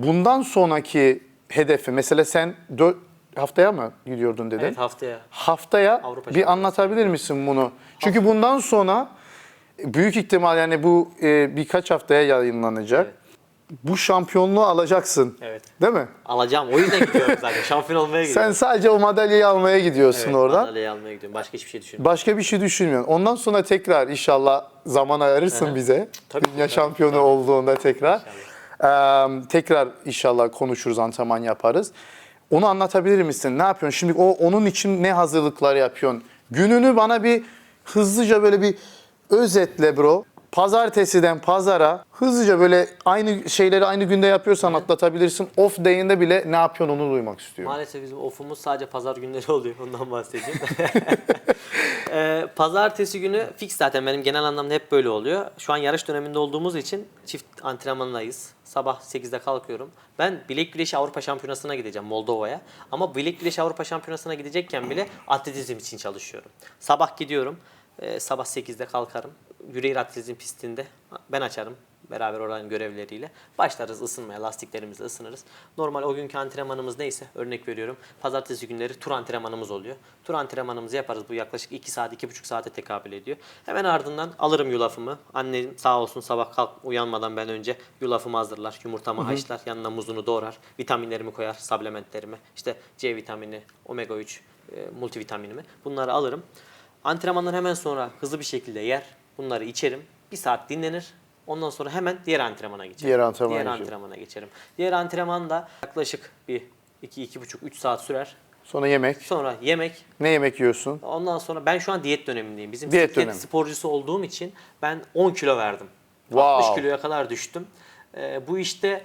Speaker 1: Bundan sonraki hedefi, mesela sen 4 haftaya mı gidiyordun dedin?
Speaker 2: Evet, haftaya.
Speaker 1: Haftaya
Speaker 2: Avrupa
Speaker 1: bir
Speaker 2: Şampiyonası.
Speaker 1: anlatabilir misin bunu? Çünkü bundan sonra büyük ihtimal yani bu birkaç haftaya yayınlanacak.
Speaker 2: Evet.
Speaker 1: Bu şampiyonluğu alacaksın.
Speaker 2: Evet.
Speaker 1: Değil mi?
Speaker 2: Alacağım. O yüzden gidiyorum zaten. Şampiyon olmaya
Speaker 1: Sen
Speaker 2: gidiyorum.
Speaker 1: sadece o madalyayı almaya gidiyorsun
Speaker 2: Evet,
Speaker 1: oradan.
Speaker 2: madalyayı almaya gidiyorum. Başka hiçbir şey düşünmüyorum.
Speaker 1: Başka bir şey düşünmüyorsun. Ondan sonra tekrar inşallah zaman ayırırsın bize.
Speaker 2: Tabii,
Speaker 1: Dünya
Speaker 2: tabii,
Speaker 1: şampiyonu
Speaker 2: tabii.
Speaker 1: olduğunda tekrar. Tekrar inşallah konuşuruz, antrenman yaparız. Onu anlatabilir misin? Ne yapıyorsun? Şimdi onun için ne hazırlıklar yapıyorsun? Gününü bana bir hızlıca böyle bir özetle bro. Pazartesiden pazara hızlıca böyle aynı şeyleri aynı günde yapıyorsan atlatabilirsin. Off day'inde bile ne yapıyorsun onu duymak istiyorum.
Speaker 2: Maalesef bizim off'umuz sadece pazar günleri oluyor. Ondan bahsedeyim. Pazartesi günü fix zaten, benim genel anlamda hep böyle oluyor. Şu an yarış döneminde olduğumuz için çift antrenmandayız. Sabah 8'de kalkıyorum. Ben bilek güreşi Avrupa Şampiyonası'na gideceğim, Moldova'ya. Ama bilek güreşi Avrupa Şampiyonası'na gidecekken bile atletizm için çalışıyorum. Sabah gidiyorum. Sabah 8'de kalkarım. Yüreğir atletizm pistinde ben açarım. Beraber oranın görevleriyle. Başlarız ısınmaya, lastiklerimizle ısınırız. Normal o günkü antrenmanımız neyse, örnek veriyorum. Pazartesi günleri tur antrenmanımız oluyor. Tur antrenmanımızı yaparız. Bu yaklaşık 2 saat, 2,5 saate tekabül ediyor. Hemen ardından alırım yulafımı. Annem sağ olsun sabah kalk uyanmadan ben önce yulafımı hazırlar. Yumurtamı haşlar, yanına muzunu doğrar. Vitaminlerimi koyar, supplementlerimi. İşte C vitamini, omega 3, multivitaminimi. Bunları alırım. Antrenmandan hemen sonra hızlı bir şekilde yer. Bunları içerim. Bir saat dinlenir. Ondan sonra hemen diğer antrenmana geçerim.
Speaker 1: Diğer
Speaker 2: Antrenmana geçerim. Diğer antrenman da yaklaşık bir 2-2,5-3 saat sürer.
Speaker 1: Sonra yemek.
Speaker 2: Sonra yemek.
Speaker 1: Ne yemek yiyorsun?
Speaker 2: Ondan sonra ben şu an diyet dönemindeyim. Bizim
Speaker 1: Diyet
Speaker 2: bisiklet
Speaker 1: dönemi.
Speaker 2: sporcusu olduğum için ben 10 kilo verdim.
Speaker 1: Wow.
Speaker 2: 60 kiloya kadar düştüm. Bu işte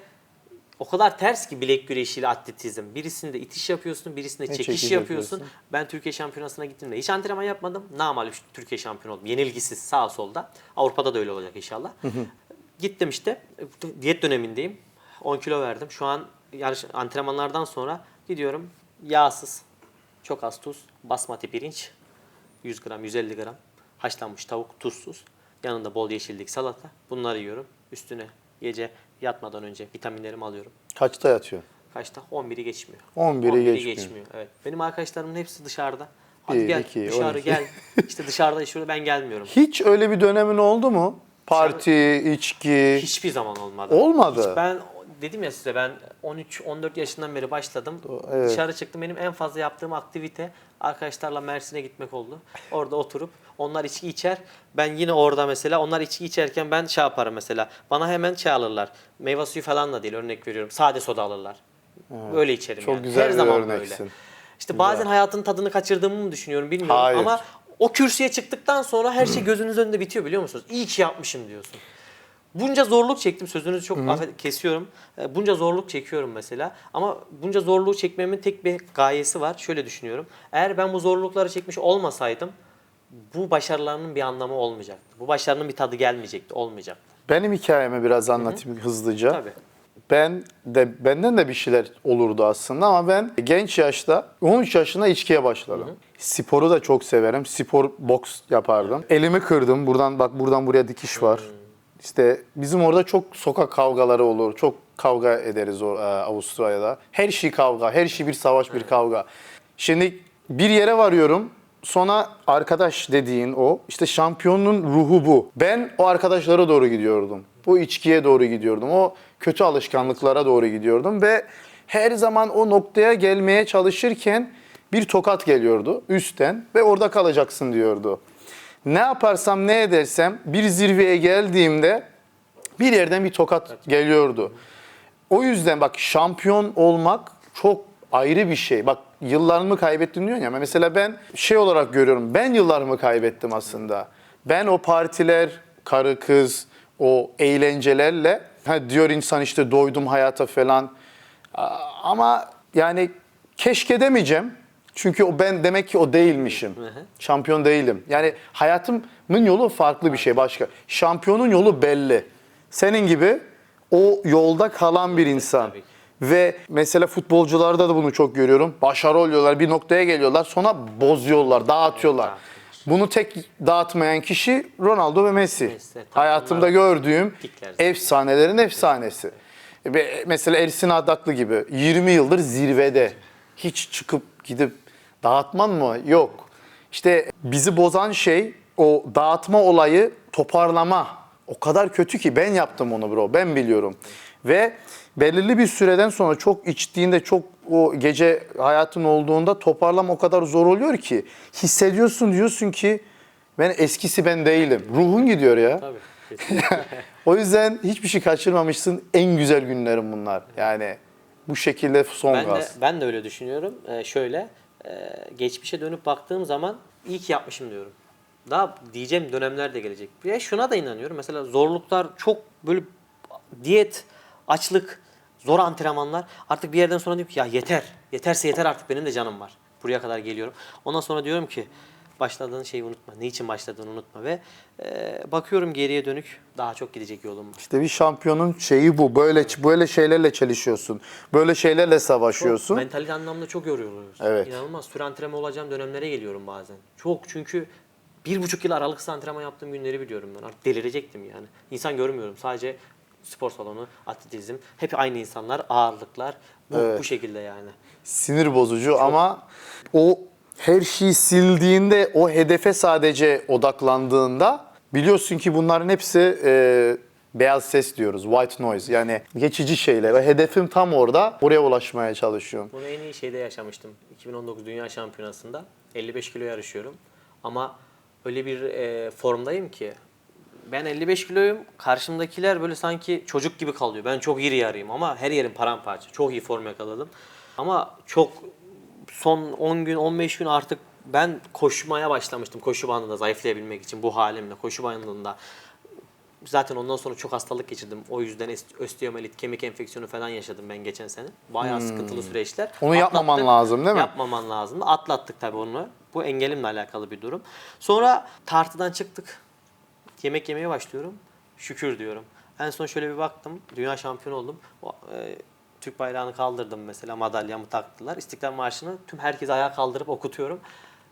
Speaker 2: o kadar ters ki bilek güreşiyle atletizm. Birisinde itiş yapıyorsun, birisinde çekiş
Speaker 1: çekiş
Speaker 2: yapıyorsun.
Speaker 1: yapıyorsun.
Speaker 2: Ben Türkiye Şampiyonası'na gittiğimde hiç antrenman yapmadım. Namağlup Türkiye şampiyonu oldum. Yenilgisiz sağ solda. Avrupa'da da öyle olacak inşallah. Gittim işte. Diyet dönemindeyim. 10 kilo verdim. Şu an yarış antrenmanlardan sonra gidiyorum. Yağsız, çok az tuz, basmati pirinç, 100 gram, 150 gram. Haşlanmış tavuk, tuzsuz. Yanında bol yeşillik, salata. Bunları yiyorum. Üstüne gece yatmadan önce vitaminlerimi alıyorum.
Speaker 1: Kaçta yatıyorsun?
Speaker 2: Kaçta? 11'i geçmiyor.
Speaker 1: 11'i geçmiyor.
Speaker 2: Evet. Benim arkadaşlarımın hepsi dışarıda. Hadi
Speaker 1: Bir,
Speaker 2: gel,
Speaker 1: iki,
Speaker 2: dışarı
Speaker 1: 12.
Speaker 2: gel. İşte dışarıda yaşıyor, ben gelmiyorum.
Speaker 1: Hiç öyle bir dönemin oldu mu? Parti, içki.
Speaker 2: Hiçbir zaman olmadı.
Speaker 1: Olmadı.
Speaker 2: Hiç, ben dedim ya size, ben 13-14 yaşından beri başladım.
Speaker 1: Evet.
Speaker 2: Dışarı çıktım. Benim en fazla yaptığım aktivite arkadaşlarla Mersin'e gitmek oldu. Orada oturup onlar içki içer. Ben yine orada mesela onlar içki içerken ben şey yaparım mesela. Bana hemen şey alırlar. Meyve suyu falan da değil, örnek veriyorum. Sade soda alırlar. Böyle içerim
Speaker 1: Çok
Speaker 2: yani.
Speaker 1: güzel
Speaker 2: Her
Speaker 1: bir
Speaker 2: zaman
Speaker 1: örneksin.
Speaker 2: böyle. İşte bazen hayatın tadını kaçırdığımı mı düşünüyorum bilmiyorum
Speaker 1: Hayır.
Speaker 2: ama o kürsüye çıktıktan sonra her şey gözünüz önünde bitiyor, biliyor musunuz? İyi ki yapmışım diyorsun. Bunca zorluk çektim. Sözünüzü çok kesiyorum. Bunca zorluk çekiyorum mesela. Ama bunca zorluğu çekmemin tek bir gayesi var. Şöyle düşünüyorum. Eğer ben bu zorlukları çekmiş olmasaydım bu başarılarının bir anlamı olmayacaktı. Bu başarının bir tadı gelmeyecekti, olmayacaktı.
Speaker 1: Benim hikayemi biraz anlatayım hızlıca.
Speaker 2: Tabii.
Speaker 1: Benden de bir şeyler olurdu aslında ama ben genç yaşta 13 yaşında içkiye başladım. Sporu da çok severim. Spor boks yapardım. Elimi kırdım. Buradan buraya dikiş var. İşte bizim orada çok sokak kavgaları olur. Çok kavga ederiz Avustralya'da. Her şey kavga, her şey bir savaş, bir kavga. Şimdi bir yere varıyorum. Sonra arkadaş dediğin o, işte şampiyonun ruhu bu. Ben o arkadaşlara doğru gidiyordum. O içkiye doğru gidiyordum. O kötü alışkanlıklara doğru gidiyordum ve her zaman o noktaya gelmeye çalışırken bir tokat geliyordu üstten ve orada kalacaksın diyordu. Ne yaparsam ne edersem bir zirveye geldiğimde bir yerden bir tokat geliyordu. O yüzden bak, şampiyon olmak çok ayrı bir şey. Bak, yıllarımı kaybettim diyorsun ya. Mesela ben şey olarak görüyorum. Ben yıllarımı kaybettim aslında. Ben o partiler, karı kız, o eğlencelerle diyor insan işte doydum hayata falan. Ama yani keşke demeyeceğim. Çünkü o ben demek ki o değilmişim. Şampiyon değilim. Yani hayatımın yolu farklı bir şey, başka. Şampiyonun yolu belli. Senin gibi o yolda kalan bir insan.
Speaker 2: Tabii ki.
Speaker 1: Ve mesela futbolcularda da bunu çok görüyorum. Başarı oluyorlar, bir noktaya geliyorlar, sonra bozuyorlar, dağıtıyorlar. Bunu tek dağıtmayan kişi Ronaldo ve Messi.
Speaker 2: Messi, tabii.
Speaker 1: Hayatımda
Speaker 2: Onlar
Speaker 1: gördüğüm
Speaker 2: dikler.
Speaker 1: efsanelerin efsanesi. Mesela Ersin Adaklı gibi 20 yıldır zirvede. Hiç çıkıp gidip dağıtman mı? Yok. İşte bizi bozan şey o dağıtma olayı, toparlama. O kadar kötü ki ben yaptım onu bro. Ben biliyorum. Ve belirli bir süreden sonra çok içtiğinde, çok o gece hayatın olduğunda toparlama o kadar zor oluyor ki. Hissediyorsun, diyorsun ki ben eskisi ben değilim. Ruhun gidiyor ya.
Speaker 2: Tabii. Kesinlikle.
Speaker 1: O yüzden hiçbir şey kaçırmamışsın. En güzel günlerim bunlar. Yani bu şekilde son gaz.
Speaker 2: Ben de öyle düşünüyorum. Geçmişe dönüp baktığım zaman iyi ki yapmışım diyorum. Daha diyeceğim dönemler de gelecek. Ve şuna da inanıyorum. Mesela zorluklar çok böyle diyet, açlık, zor antrenmanlar. Artık bir yerden sonra diyorum ki ya yeter. Yeterse yeter, artık benim de canım var. Buraya kadar geliyorum. Ondan sonra diyorum ki başladığın şeyi unutma. Ne için başladığını unutma ve bakıyorum geriye dönük daha çok gidecek yolum var.
Speaker 1: İşte bir şampiyonun şeyi bu. Böyle şeylerle çalışıyorsun. Böyle şeylerle savaşıyorsun.
Speaker 2: Mentalite anlamda çok yoruyoruz.
Speaker 1: Evet.
Speaker 2: İnanılmaz. Süre antrenman olacağım dönemlere geliyorum bazen. Çok, çünkü 1,5 yıl aralıksız antrenman yaptığım günleri biliyorum ben. Artık delirecektim yani. İnsan görmüyorum. Sadece spor salonu, atletizm. Hep aynı insanlar, ağırlıklar. Bu şekilde yani.
Speaker 1: Sinir bozucu ama o her şeyi sildiğinde, o hedefe sadece odaklandığında biliyorsun ki bunların hepsi beyaz ses diyoruz. White noise. Yani geçici şeyler. Ve hedefim tam orada. Oraya ulaşmaya çalışıyorum.
Speaker 2: Bunu en iyi şeyde yaşamıştım. 2019 Dünya Şampiyonası'nda 55 kilo yarışıyorum. Ama öyle bir formdayım ki ben 55 kiloyum. Karşımdakiler böyle sanki çocuk gibi kalıyor. Ben çok iri yarıyım ama her yerim paramparça. Çok iyi form yakaladım. Ama çok son 10 gün, 15 gün artık ben koşmaya başlamıştım. Koşu bandında zayıflayabilmek için bu halimle. Koşu bandında. Zaten ondan sonra çok hastalık geçirdim. O yüzden osteomelit, kemik enfeksiyonu falan yaşadım ben geçen sene. Bayağı sıkıntılı süreçler.
Speaker 1: Onu yapmaman
Speaker 2: Atlattık.
Speaker 1: lazım değil mi?
Speaker 2: Yapmaman lazım. Atlattık tabii onu. Bu engelimle alakalı bir durum. Sonra tartıdan çıktık. Yemek yemeye başlıyorum. Şükür diyorum. En son şöyle bir baktım. Dünya şampiyonu oldum. Türk bayrağını kaldırdım mesela. Madalyamı taktılar. İstiklal Marşı'nı tüm herkes ayağa kaldırıp okutuyorum.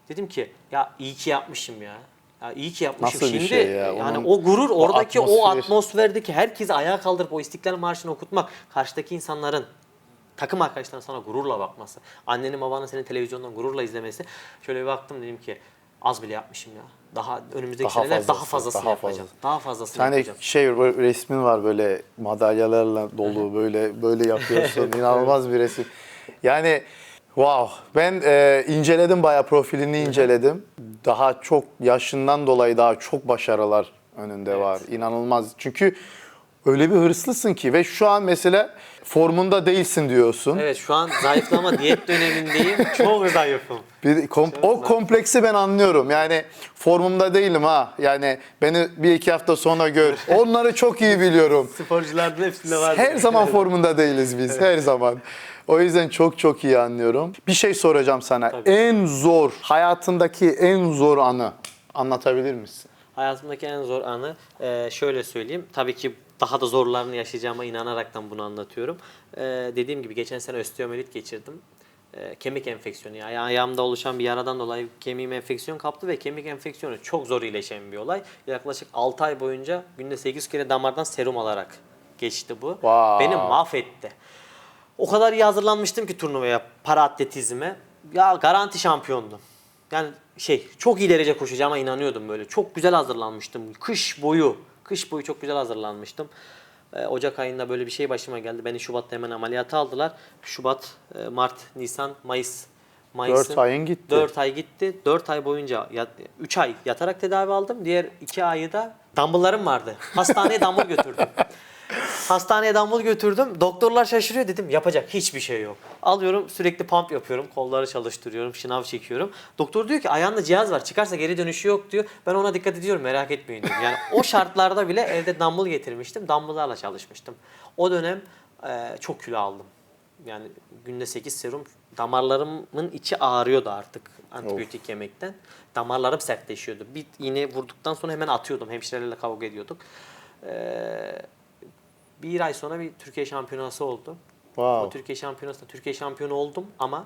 Speaker 2: Dedim ki ya iyi ki yapmışım ya. Ya iyi ki yapmışım.
Speaker 1: Nasıl bir
Speaker 2: Şimdi
Speaker 1: şey ya?
Speaker 2: yani
Speaker 1: Onun
Speaker 2: o gurur, oradaki o
Speaker 1: atmosfer.
Speaker 2: atmosferdeki herkesi ayağa kaldırıp o İstiklal Marşı'nı okutmak, karşıdaki insanların, takım arkadaşlarının sana gururla bakması, annenin babanın seni televizyondan gururla izlemesi. Şöyle bir baktım, dedim ki az bile yapmışım ya. Daha önümüzdeki
Speaker 1: Daha
Speaker 2: seneler daha
Speaker 1: fazlası,
Speaker 2: fazlasını
Speaker 1: daha
Speaker 2: yapacağım.
Speaker 1: fazlası.
Speaker 2: Daha fazlasını
Speaker 1: Sen de
Speaker 2: yapacağım.
Speaker 1: böyle resmin var, böyle madalyalarla dolu, böyle yapıyorsun. İnanılmaz bir resim. Yani wow. Ben inceledim, bayağı profilini inceledim. Daha çok yaşından dolayı daha çok başarılar önünde var. İnanılmaz. Çünkü öyle bir hırslısın ki ve şu an mesela formunda değilsin diyorsun.
Speaker 2: Evet, şu an zayıflama diyet dönemindeyim. Çok zayıfım.
Speaker 1: O kompleksi ben anlıyorum. Yani formumda değilim ha. Yani beni bir iki hafta sonra gör. Onları çok iyi biliyorum.
Speaker 2: Sporcuların hepsinde var.
Speaker 1: Her zaman formunda değiliz biz. Her zaman. O yüzden çok iyi anlıyorum. Bir şey soracağım sana.
Speaker 2: Tabii.
Speaker 1: En zor, hayatındaki en zor anı anlatabilir misin?
Speaker 2: Hayatımdaki en zor anı şöyle söyleyeyim. Tabii ki daha da zorlarını yaşayacağıma inanaraktan bunu anlatıyorum. Dediğim gibi geçen sene osteomelit geçirdim. Kemik enfeksiyonu. Yani ayağımda oluşan bir yaradan dolayı kemiğime enfeksiyon kaptı ve kemik enfeksiyonu çok zor iyileşen bir olay. Yaklaşık 6 ay boyunca günde 8 kere damardan serum alarak geçti bu.
Speaker 1: Wow.
Speaker 2: Beni mahvetti. O kadar iyi hazırlanmıştım ki turnuvaya, para atletizme. Ya garanti şampiyondum. Yani çok iyi derece koşacağıma inanıyordum böyle. Çok güzel hazırlanmıştım. Kış Kış boyu çok güzel hazırlanmıştım. Ocak ayında böyle bir şey başıma geldi. Beni Şubat'ta hemen ameliyata aldılar. Şubat, Mart, Nisan, Mayıs.
Speaker 1: 4 ayın gitti.
Speaker 2: 4 ay gitti. 4 ay boyunca 3 ay yatarak tedavi aldım. Diğer 2 ayı da dumbbell'larım vardı. Hastaneye dumbbell götürdüm. Hastaneye dumbbell götürdüm. Doktorlar şaşırıyor, dedim yapacak hiçbir şey yok. Alıyorum, sürekli pump yapıyorum. Kolları çalıştırıyorum, şınav çekiyorum. Doktor diyor ki ayağında cihaz var, çıkarsa geri dönüşü yok diyor. Ben ona dikkat ediyorum, merak etmeyin diyor. Yani o şartlarda bile evde dumbbell getirmiştim. Dumbbell'larla çalışmıştım. O dönem çok kilo aldım. Yani günde 8 serum, damarlarımın içi ağrıyordu artık antibiyotik yemekten. Damarlarım sertleşiyordu. Bir iğne vurduktan sonra hemen atıyordum. Hemşirelerle kavga ediyorduk. Bir ay sonra bir Türkiye şampiyonası oldu.
Speaker 1: Wow.
Speaker 2: O Türkiye şampiyonasında Türkiye şampiyonu oldum ama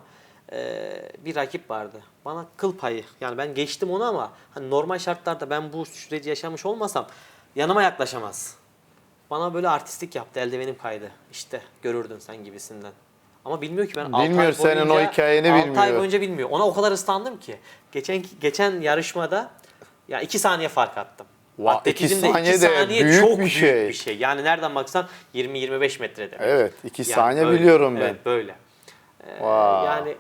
Speaker 2: bir rakip vardı. Bana kıl payı. Yani ben geçtim onu ama hani normal şartlarda ben bu süreci yaşamış olmasam yanıma yaklaşamaz. Bana böyle artistlik yaptı. Eldivenim kaydı. İşte görürdün sen gibisinden. Ama bilmiyor ki ben 6 ay
Speaker 1: Bilmiyor,
Speaker 2: boyunca,
Speaker 1: senin o hikayeni
Speaker 2: 6
Speaker 1: bilmiyor.
Speaker 2: ay boyunca bilmiyor. Ona o kadar ıslandım ki. Geçen yarışmada ya 2 saniye fark attım.
Speaker 1: Vay,
Speaker 2: Atletizmde
Speaker 1: 2 saniye de büyük
Speaker 2: çok
Speaker 1: bir şey.
Speaker 2: büyük bir şey. Yani nereden baksan 20-25 metre demek.
Speaker 1: Evet, 2
Speaker 2: Yani
Speaker 1: saniye
Speaker 2: böyle,
Speaker 1: biliyorum ben.
Speaker 2: Evet, böyle.
Speaker 1: Wow.
Speaker 2: Yani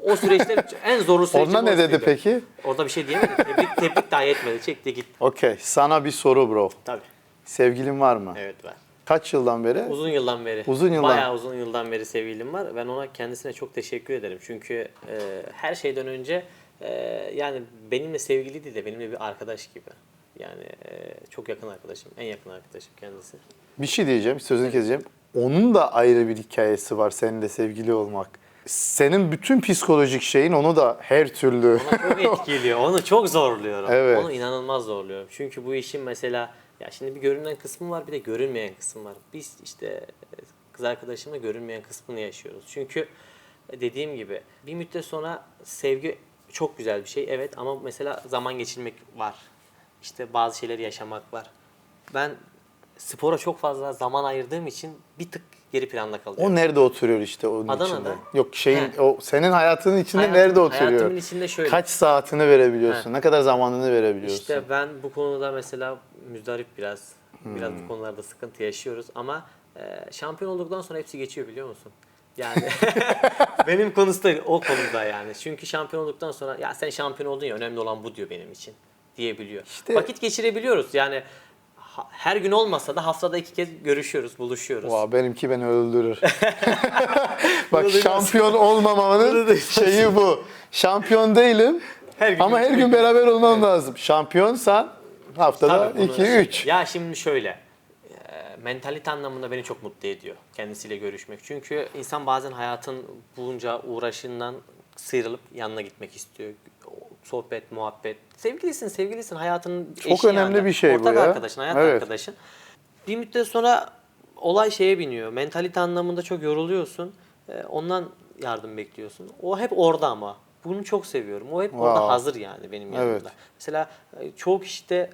Speaker 2: o süreçte en zorlu sürecim
Speaker 1: Ondan ne dedi
Speaker 2: oydu.
Speaker 1: peki?
Speaker 2: Orada bir şey diyemedim. Tebrik dahi etmedi. Çekti gitti.
Speaker 1: Okey, sana bir soru bro.
Speaker 2: Tabii.
Speaker 1: Sevgilin var mı?
Speaker 2: Evet, var.
Speaker 1: Kaç yıldan beri?
Speaker 2: Uzun yıldan beri.
Speaker 1: Uzun yıldan.
Speaker 2: Bayağı uzun yıldan beri sevgilim var. Ben ona, kendisine çok teşekkür ederim. Çünkü her şeyden önce yani benimle sevgili değil de benimle bir arkadaş gibi. Yani çok yakın arkadaşım. En yakın arkadaşım kendisi.
Speaker 1: Bir şey diyeceğim, sözünü keseceğim. Onun da ayrı bir hikayesi var seninle sevgili olmak. Senin bütün psikolojik şeyin onu da her türlü...
Speaker 2: Ona çok etkiliyor. Onu çok zorluyorum.
Speaker 1: Evet.
Speaker 2: Onu inanılmaz zorluyorum. Çünkü bu işin mesela ya şimdi bir görünen kısmı var, bir de görünmeyen kısmı var. Biz işte kız arkadaşımla görünmeyen kısmını yaşıyoruz. Çünkü dediğim gibi bir müddet sonra sevgi çok güzel bir şey. Evet, ama mesela zaman geçirmek var. İşte bazı şeyleri yaşamak var. Ben spora çok fazla zaman ayırdığım için bir tık geri planda kalıyorum.
Speaker 1: O nerede oturuyor işte onun
Speaker 2: Adana'da.
Speaker 1: içinde? Yok şeyin,
Speaker 2: He.
Speaker 1: o senin hayatının içinde
Speaker 2: Hayatım-
Speaker 1: nerede oturuyor?
Speaker 2: hayatımın içinde şöyle.
Speaker 1: Kaç saatini verebiliyorsun? Ne kadar zamanını verebiliyorsun?
Speaker 2: İşte ben bu konuda mesela müzdarip biraz. Biraz bu konularda sıkıntı yaşıyoruz ama şampiyon olduktan sonra hepsi geçiyor, biliyor musun? Yani benim konusu değil, o konuda yani. Çünkü şampiyon olduktan sonra ya sen şampiyon oldun ya, önemli olan bu diyor benim için diyebiliyor.
Speaker 1: İşte-
Speaker 2: Vakit geçirebiliyoruz yani. Her gün olmasa da haftada 2 kez görüşüyoruz, buluşuyoruz.
Speaker 1: Benimki beni öldürür. Bak,
Speaker 2: Bunu
Speaker 1: şampiyon olmamanın şeyi bu. Şampiyon değilim
Speaker 2: Her gün
Speaker 1: ama her gün beraber olmam lazım. Şampiyonsan haftada
Speaker 2: Tabii bunu-
Speaker 1: 2-3.
Speaker 2: Ya şimdi şöyle, mentalite anlamında beni çok mutlu ediyor kendisiyle görüşmek. Çünkü insan bazen hayatın bunca uğraşından sıyrılıp yanına gitmek istiyor. Sohbet, muhabbet. Sevgilisin, hayatının
Speaker 1: Çok
Speaker 2: eşi
Speaker 1: önemli
Speaker 2: yani.
Speaker 1: bir şey bu
Speaker 2: Ortak
Speaker 1: ya.
Speaker 2: arkadaşın, hayat
Speaker 1: Evet.
Speaker 2: arkadaşın. Bir müddet sonra olay şeye biniyor. Mentalite anlamında çok yoruluyorsun. Ondan yardım bekliyorsun. O hep orada ama. Bunu çok seviyorum. O hep orada
Speaker 1: Wow.
Speaker 2: hazır yani benim yanımda.
Speaker 1: Evet.
Speaker 2: Mesela çoğu kişide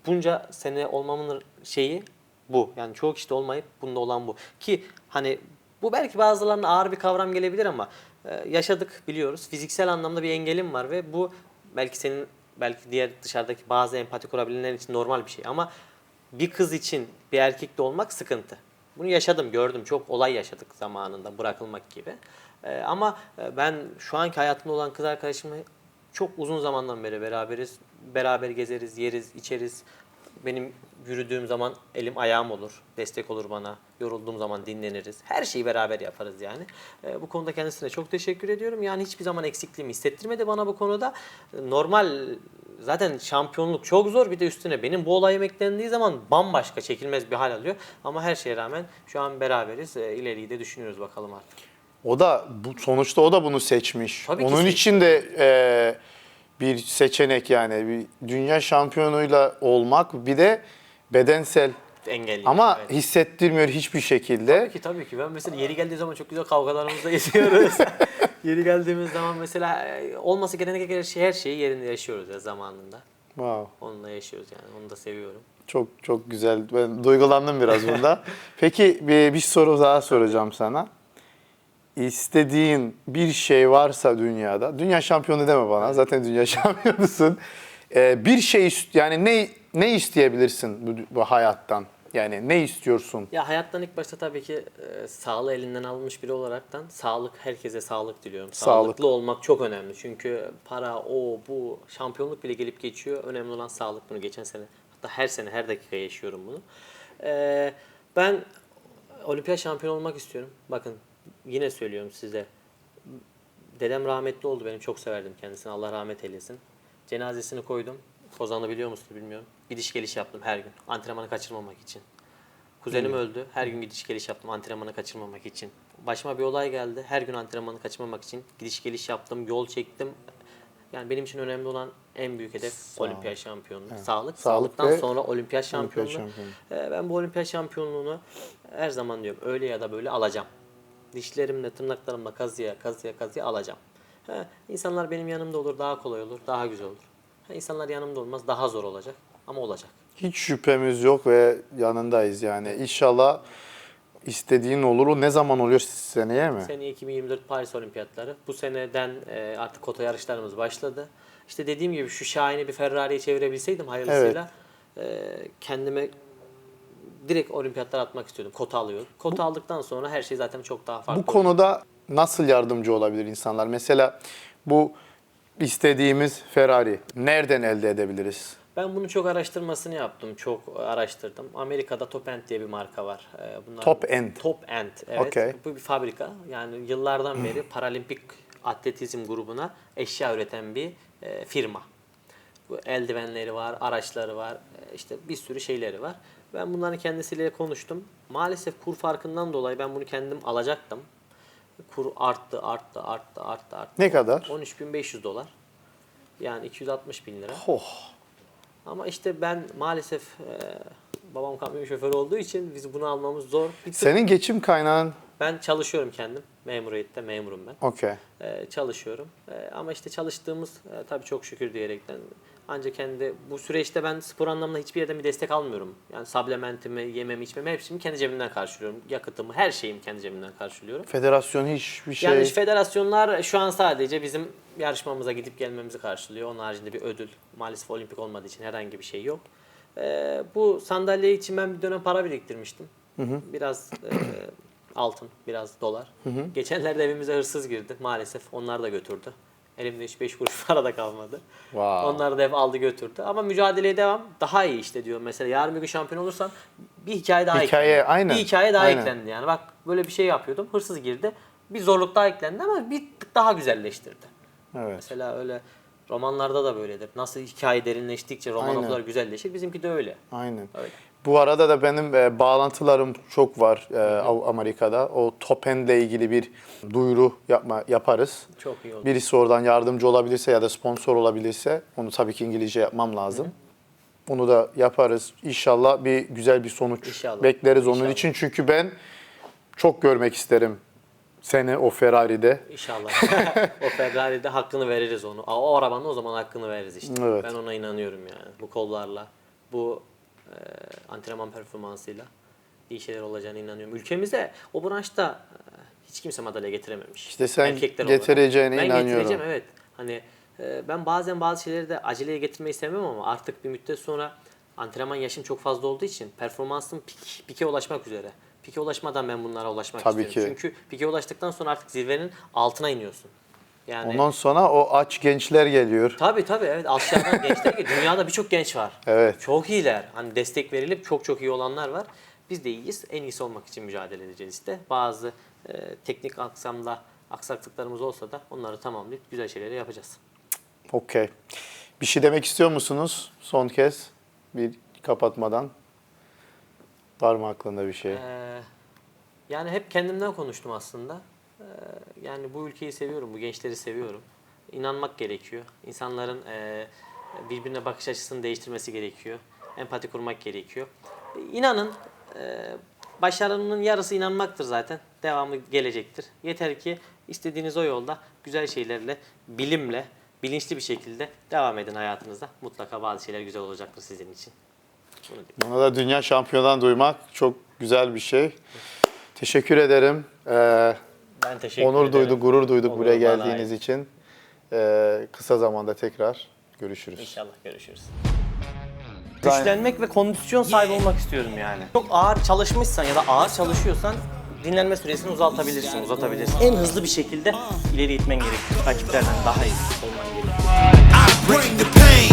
Speaker 2: bunca sene olmamın şeyi bu. Yani çoğu kişide olmayıp bunda olan bu. Ki hani bu belki bazılarına ağır bir kavram gelebilir ama yaşadık, biliyoruz. Fiziksel anlamda bir engelim var ve bu belki senin, belki diğer dışarıdaki bazı empati kurabilenler için normal bir şey ama bir kız için bir erkekle olmak sıkıntı. Bunu yaşadım, gördüm. Çok olay yaşadık zamanında, bırakılmak gibi. Ama ben şu anki hayatımda olan kız arkadaşımla çok uzun zamandan beri beraberiz. Beraber gezeriz, yeriz, içeriz. Benim yürüdüğüm zaman elim ayağım olur, destek olur bana. Yorulduğum zaman dinleniriz. Her şeyi beraber yaparız yani. Bu konuda kendisine çok teşekkür ediyorum. Yani hiçbir zaman eksikliğimi hissettirmedi bana bu konuda. Normal, zaten şampiyonluk çok zor. Bir de üstüne benim bu olayım eklendiği zaman bambaşka, çekilmez bir hal alıyor. Ama her şeye rağmen şu an beraberiz. İleriyi de düşünüyoruz bakalım artık.
Speaker 1: O da sonuçta o da bunu seçmiş.
Speaker 2: Tabii ki
Speaker 1: Onun
Speaker 2: seçmiş.
Speaker 1: için de bir seçenek, yani bir dünya şampiyonuyla olmak, bir de bedensel
Speaker 2: Engelli.
Speaker 1: ama
Speaker 2: Evet.
Speaker 1: hissettirmiyor hiçbir şekilde.
Speaker 2: Tabii ki. Ben mesela yeri geldiği zaman çok güzel kavgalarımızda yaşıyoruz. Yeri geldiğimiz zaman mesela olması gereken her şeyi yerinde yaşıyoruz ya zamanında.
Speaker 1: Wow.
Speaker 2: Onunla yaşıyoruz yani. Onu da seviyorum.
Speaker 1: Çok çok güzel. Ben duygulandım biraz bunda. Peki bir soru daha soracağım sana. İstediğin bir şey varsa dünyada, dünya şampiyonu deme bana, zaten dünya şampiyonusun. Bir şey yani ne ne isteyebilirsin bu hayattan? Yani ne istiyorsun?
Speaker 2: Ya hayattan ilk başta tabii ki sağlığı elinden alınmış biri olaraktan sağlık, herkese sağlık diliyorum.
Speaker 1: Sağlık.
Speaker 2: Sağlıklı olmak çok önemli. Çünkü para, o, bu, şampiyonluk bile gelip geçiyor. Önemli olan sağlık. Bunu geçen sene, hatta her sene, her dakika yaşıyorum bunu. Ben olimpiyat şampiyonu olmak istiyorum. Bakın yine söylüyorum size. Dedem rahmetli oldu. Benim çok severdim kendisini. Allah rahmet eylesin. Cenazesini koydum. Kozan'ı biliyor musun bilmiyorum. Gidiş geliş yaptım her gün. Antrenmanı kaçırmamak için. Kuzenim öldü. Her gün gidiş geliş yaptım antrenmanı kaçırmamak için. Başıma bir olay geldi. Her gün antrenmanı kaçırmamak için gidiş geliş yaptım, yol çektim. Yani benim için önemli olan en büyük hedef olimpiyat şampiyonluğu. Evet. Sağlık. Sağlıktan
Speaker 1: ve
Speaker 2: sonra olimpiyat şampiyonluğu.
Speaker 1: şampiyonluğu.
Speaker 2: Ben bu olimpiyat şampiyonluğunu her zaman diyorum öyle ya da böyle alacağım. Dişlerimle, tırnaklarımla kazıya alacağım. İnsanlar benim yanımda olur, daha kolay olur, daha güzel olur. İnsanlar yanımda olmaz, daha zor olacak ama olacak.
Speaker 1: Hiç şüphemiz yok ve yanındayız yani. İnşallah istediğin olur. O ne zaman oluyor, seneye mi?
Speaker 2: Seneye 2024 Paris Olimpiyatları. Bu seneden artık kota yarışlarımız başladı. İşte dediğim gibi şu Şahin'i bir Ferrari'ye çevirebilseydim hayırlısıyla kendime direkt olimpiyatlara atmak istiyordum. Kota alıyordum. Kota aldıktan sonra her şey zaten çok daha farklı.
Speaker 1: Bu konuda nasıl yardımcı olabilir insanlar? Mesela bu istediğimiz Ferrari nereden elde edebiliriz?
Speaker 2: Ben bunun çok araştırmasını yaptım. Çok araştırdım. Amerika'da Top End diye bir marka var. Bunlar
Speaker 1: Top End.
Speaker 2: Top End. Evet.
Speaker 1: Okay.
Speaker 2: Bu bir fabrika. Yani yıllardan beri paralimpik atletizm grubuna eşya üreten bir firma. Bu eldivenleri var, araçları var, işte bir sürü şeyleri var. Ben bunların kendisiyle konuştum. Maalesef kur farkından dolayı ben bunu kendim alacaktım. Kur arttı.
Speaker 1: Ne kadar?
Speaker 2: 13.500 dolar. Yani 260 bin lira.
Speaker 1: Oh.
Speaker 2: Ama işte ben maalesef babam kamyon şoförü olduğu için biz bunu almamız zor.
Speaker 1: Senin geçim kaynağın?
Speaker 2: Ben çalışıyorum kendim. Memuriyette memurum ben.
Speaker 1: Okey.
Speaker 2: Çalışıyorum. Ama işte çalıştığımız tabii çok şükür diyerekten ancak kendi bu süreçte ben spor anlamında hiçbir yerden bir destek almıyorum. Yani supplementimi, yememi, içmemi hepsini kendi cebimden karşılıyorum. Yakıtımı, her şeyimi kendi cebimden karşılıyorum.
Speaker 1: Federasyon hiçbir şey...
Speaker 2: Yani federasyonlar şu an sadece bizim yarışmamıza gidip gelmemizi karşılıyor. Onun haricinde bir ödül. Maalesef olimpik olmadığı için herhangi bir şey yok. Bu sandalye için ben bir dönem para biriktirmiştim. Biraz altın, biraz dolar. Geçenlerde evimize hırsız girdi. Maalesef onlar da götürdü. Elimde hiç 5 kuruş para da kalmadı.
Speaker 1: Wow.
Speaker 2: Onlar da hep aldı götürdü. Ama mücadeleye devam. Daha iyi işte diyor. Mesela yarın bir gün şampiyon olursam bir hikaye daha eklendi.
Speaker 1: Aynen.
Speaker 2: Bir hikaye daha
Speaker 1: Aynen.
Speaker 2: eklendi yani. Bak böyle bir şey yapıyordum. Hırsız girdi. Bir zorluk daha eklendi ama bir tık daha güzelleştirdi.
Speaker 1: Evet.
Speaker 2: Mesela öyle romanlarda da böyledir. Nasıl hikaye derinleştikçe roman
Speaker 1: Aynen.
Speaker 2: o kadar güzelleşir. Bizimki de öyle.
Speaker 1: Aynen.
Speaker 2: Öyle.
Speaker 1: Bu arada da benim bağlantılarım çok var Amerika'da. O Top End'le ilgili bir duyuru yaparız.
Speaker 2: Çok iyi oldu.
Speaker 1: Birisi oradan yardımcı olabilirse ya da sponsor olabilirse onu tabii ki İngilizce yapmam lazım. Onu da yaparız. İnşallah güzel bir sonuç
Speaker 2: İnşallah.
Speaker 1: bekleriz onun
Speaker 2: İnşallah.
Speaker 1: için. Çünkü ben çok görmek isterim seni o Ferrari'de.
Speaker 2: İnşallah. O Ferrari'de hakkını veririz onu. O arabanın o zaman hakkını veririz işte.
Speaker 1: Evet.
Speaker 2: Ben ona inanıyorum yani. Bu kollarla, bu antrenman performansıyla iyi şeyler olacağına inanıyorum. Ülkemize o branşta hiç kimse madalya getirememiş.
Speaker 1: İşte sen
Speaker 2: Erkekler olarak.
Speaker 1: getireceğine
Speaker 2: Ben
Speaker 1: inanıyorum.
Speaker 2: getireceğim evet. Hani ben bazen bazı şeyleri de aceleye getirmeyi sevmem ama artık bir müddet sonra antrenman yaşım çok fazla olduğu için performansım pike ulaşmak üzere. Pike ulaşmadan ben bunlara ulaşmak
Speaker 1: Tabii
Speaker 2: istiyorum.
Speaker 1: ki.
Speaker 2: Çünkü pike ulaştıktan sonra artık zirvenin altına iniyorsun. Yani
Speaker 1: Ondan sonra o aç gençler geliyor.
Speaker 2: tabii evet aşağıdan gençler ki dünyada birçok genç var.
Speaker 1: Evet.
Speaker 2: Çok iyiler. Hani destek verilip çok iyi olanlar var. Biz de iyiyiz. En iyisi olmak için mücadele edeceğiz işte. Bazı teknik aksamda aksaklıklarımız olsa da onları tamamlayıp güzel şeyleri yapacağız.
Speaker 1: Okey. Bir şey demek istiyor musunuz son kez? Bir kapatmadan. Var mı aklında bir şey?
Speaker 2: Yani hep kendimden konuştum aslında. Yani bu ülkeyi seviyorum, bu gençleri seviyorum. İnanmak gerekiyor. İnsanların birbirine bakış açısını değiştirmesi gerekiyor. Empati kurmak gerekiyor. İnanın, başarının yarısı inanmaktır zaten. Devamı gelecektir. Yeter ki istediğiniz o yolda güzel şeylerle, bilimle, bilinçli bir şekilde devam edin hayatınızda. Mutlaka bazı şeyler güzel olacaktır sizin için. Bunu diyeyim.
Speaker 1: Buna da dünya şampiyondan duymak çok güzel bir şey. Teşekkür ederim.
Speaker 2: Ben teşekkür
Speaker 1: Onur
Speaker 2: ederim.
Speaker 1: duyduk, gurur duyduk
Speaker 2: Onur
Speaker 1: buraya
Speaker 2: bana
Speaker 1: geldiğiniz
Speaker 2: ait.
Speaker 1: için. Kısa zamanda tekrar görüşürüz.
Speaker 2: İnşallah görüşürüz. Güçlenmek ve kondisyon sahibi olmak istiyorum yani. Çok ağır çalışmışsan ya da ağır çalışıyorsan dinlenme süresini uzatabilirsin. En hızlı bir şekilde ileri gitmen gerekiyor. Rakiplerden daha iyi olman gerekiyor.
Speaker 3: I bring the pain,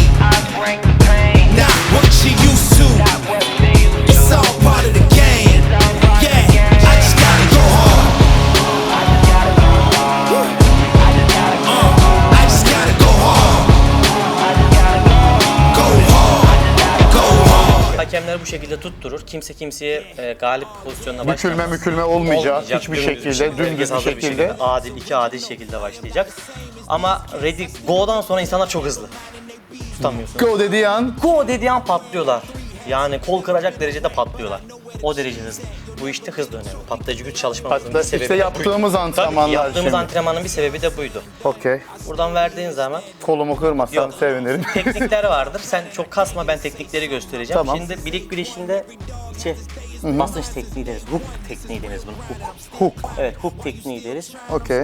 Speaker 3: not what you used to. It's all part of the game. Yeah, I just gotta go hard. I just gotta go hard. Go hard, go hard.
Speaker 2: Hakemler bu şekilde tutturur. Kimse kimseye galip pozisyonuna başlamaz.
Speaker 1: Mükülme olmayacak. Hiçbir
Speaker 2: dümdüz
Speaker 1: şekilde, dümdüz
Speaker 2: herkes
Speaker 1: bir
Speaker 2: hazır
Speaker 1: şekilde.
Speaker 2: adil şekilde başlayacak. Ama ready go'dan sonra insanlar çok hızlı. Tutamıyorsun.
Speaker 1: Go dediği an
Speaker 2: Go dediği an patlıyorlar. Yani kol kıracak derecede patlıyorlar. O derece hızlı. Bu işte hız da önemli. Patlayıcı güç çalışmamızın bir sebebi
Speaker 1: işte
Speaker 2: de
Speaker 1: yaptığımız
Speaker 2: buydu.
Speaker 1: antrenmanlar
Speaker 2: Tabii yaptığımız
Speaker 1: şimdi.
Speaker 2: antrenmanın bir sebebi de buydu.
Speaker 1: okey.
Speaker 2: Buradan verdiğin zaman
Speaker 1: Kolumu kırmazsam
Speaker 2: Yok.
Speaker 1: sevinirim.
Speaker 2: teknikler vardır. Sen çok kasma, ben teknikleri göstereceğim.
Speaker 1: Tamam.
Speaker 2: Şimdi bilek güreşinde basınç tekniği deriz. Hook tekniği deriz bunu.
Speaker 1: Hook.
Speaker 2: Evet, hook tekniği deriz.
Speaker 1: Okey.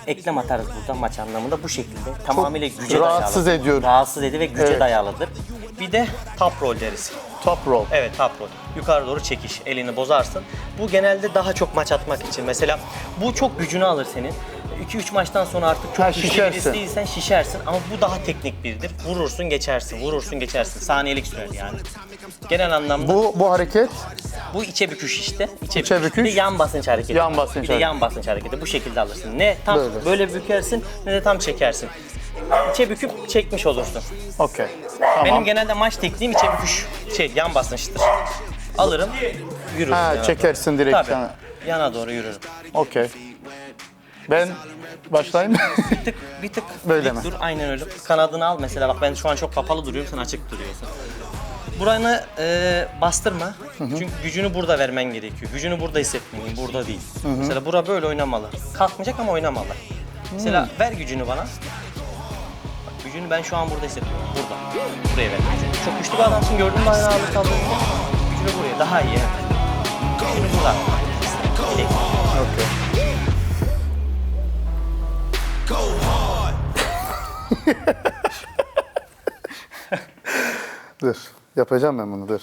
Speaker 2: Eklem atarız burada maç anlamında bu şekilde. Tamamıyla güce dayalı.
Speaker 1: rahatsız ediyor.
Speaker 2: Rahatsız ediyor ve güce
Speaker 1: Evet.
Speaker 2: dayalıdır. Bir de top roll deriz.
Speaker 1: Top roll.
Speaker 2: Evet, top roll. Yukarı doğru çekiş, elini bozarsın. Bu genelde daha çok maç atmak için. Mesela bu çok gücünü alır senin. 2-3 maçtan sonra artık çok güçlü
Speaker 1: şişersin.
Speaker 2: birisi değilsen şişersin ama bu daha teknik biridir. Vurursun geçersin. Saniyelik sürer yani. Genel anlamda
Speaker 1: Bu hareket
Speaker 2: bu içe büküş işte.
Speaker 1: İçe büküş.
Speaker 2: Bir de yan basınç hareketi.
Speaker 1: Yan basınç
Speaker 2: Bir de
Speaker 1: hareketi.
Speaker 2: yan basınç hareketi. Bu şekilde alırsın. Ne tam
Speaker 1: Böyle.
Speaker 2: böyle bükersin ne de tam çekersin. İçe büküp çekmiş olursun.
Speaker 1: okey. Tamam.
Speaker 2: Benim genelde maç tekniğim içe büküş, yan basınçtır. Alırım, yürürüm.
Speaker 1: Ha,
Speaker 2: yana
Speaker 1: çekersin
Speaker 2: doğru.
Speaker 1: direkt
Speaker 2: Tabii,
Speaker 1: sana.
Speaker 2: yana doğru yürürüm.
Speaker 1: Okey. Ben başlayayım.
Speaker 2: Bir tık
Speaker 1: Böyle
Speaker 2: dik
Speaker 1: mi?
Speaker 2: dur, aynen öyle. Kanadını al mesela, bak ben şu an çok kapalı duruyorum, sen açık duruyorsun. Buranı bastırma. Çünkü gücünü burada vermen gerekiyor. Gücünü burada hissetmeliyim, burada değil. Mesela bura böyle oynamalı. Kalkmayacak ama oynamalı. Mesela ver gücünü bana. Bak, gücünü ben şu an burada hissediyorum. Burada. Buraya ver gücünü. Çok güçlü bir adamsın, gördün mü aynı ağırlık kaldığında? Gücünü buraya, daha iyi. Evet. Gücünü burada. Bilek.
Speaker 1: okey.
Speaker 3: Go hard.
Speaker 1: Dur. Yapacağım ben bunu, dur.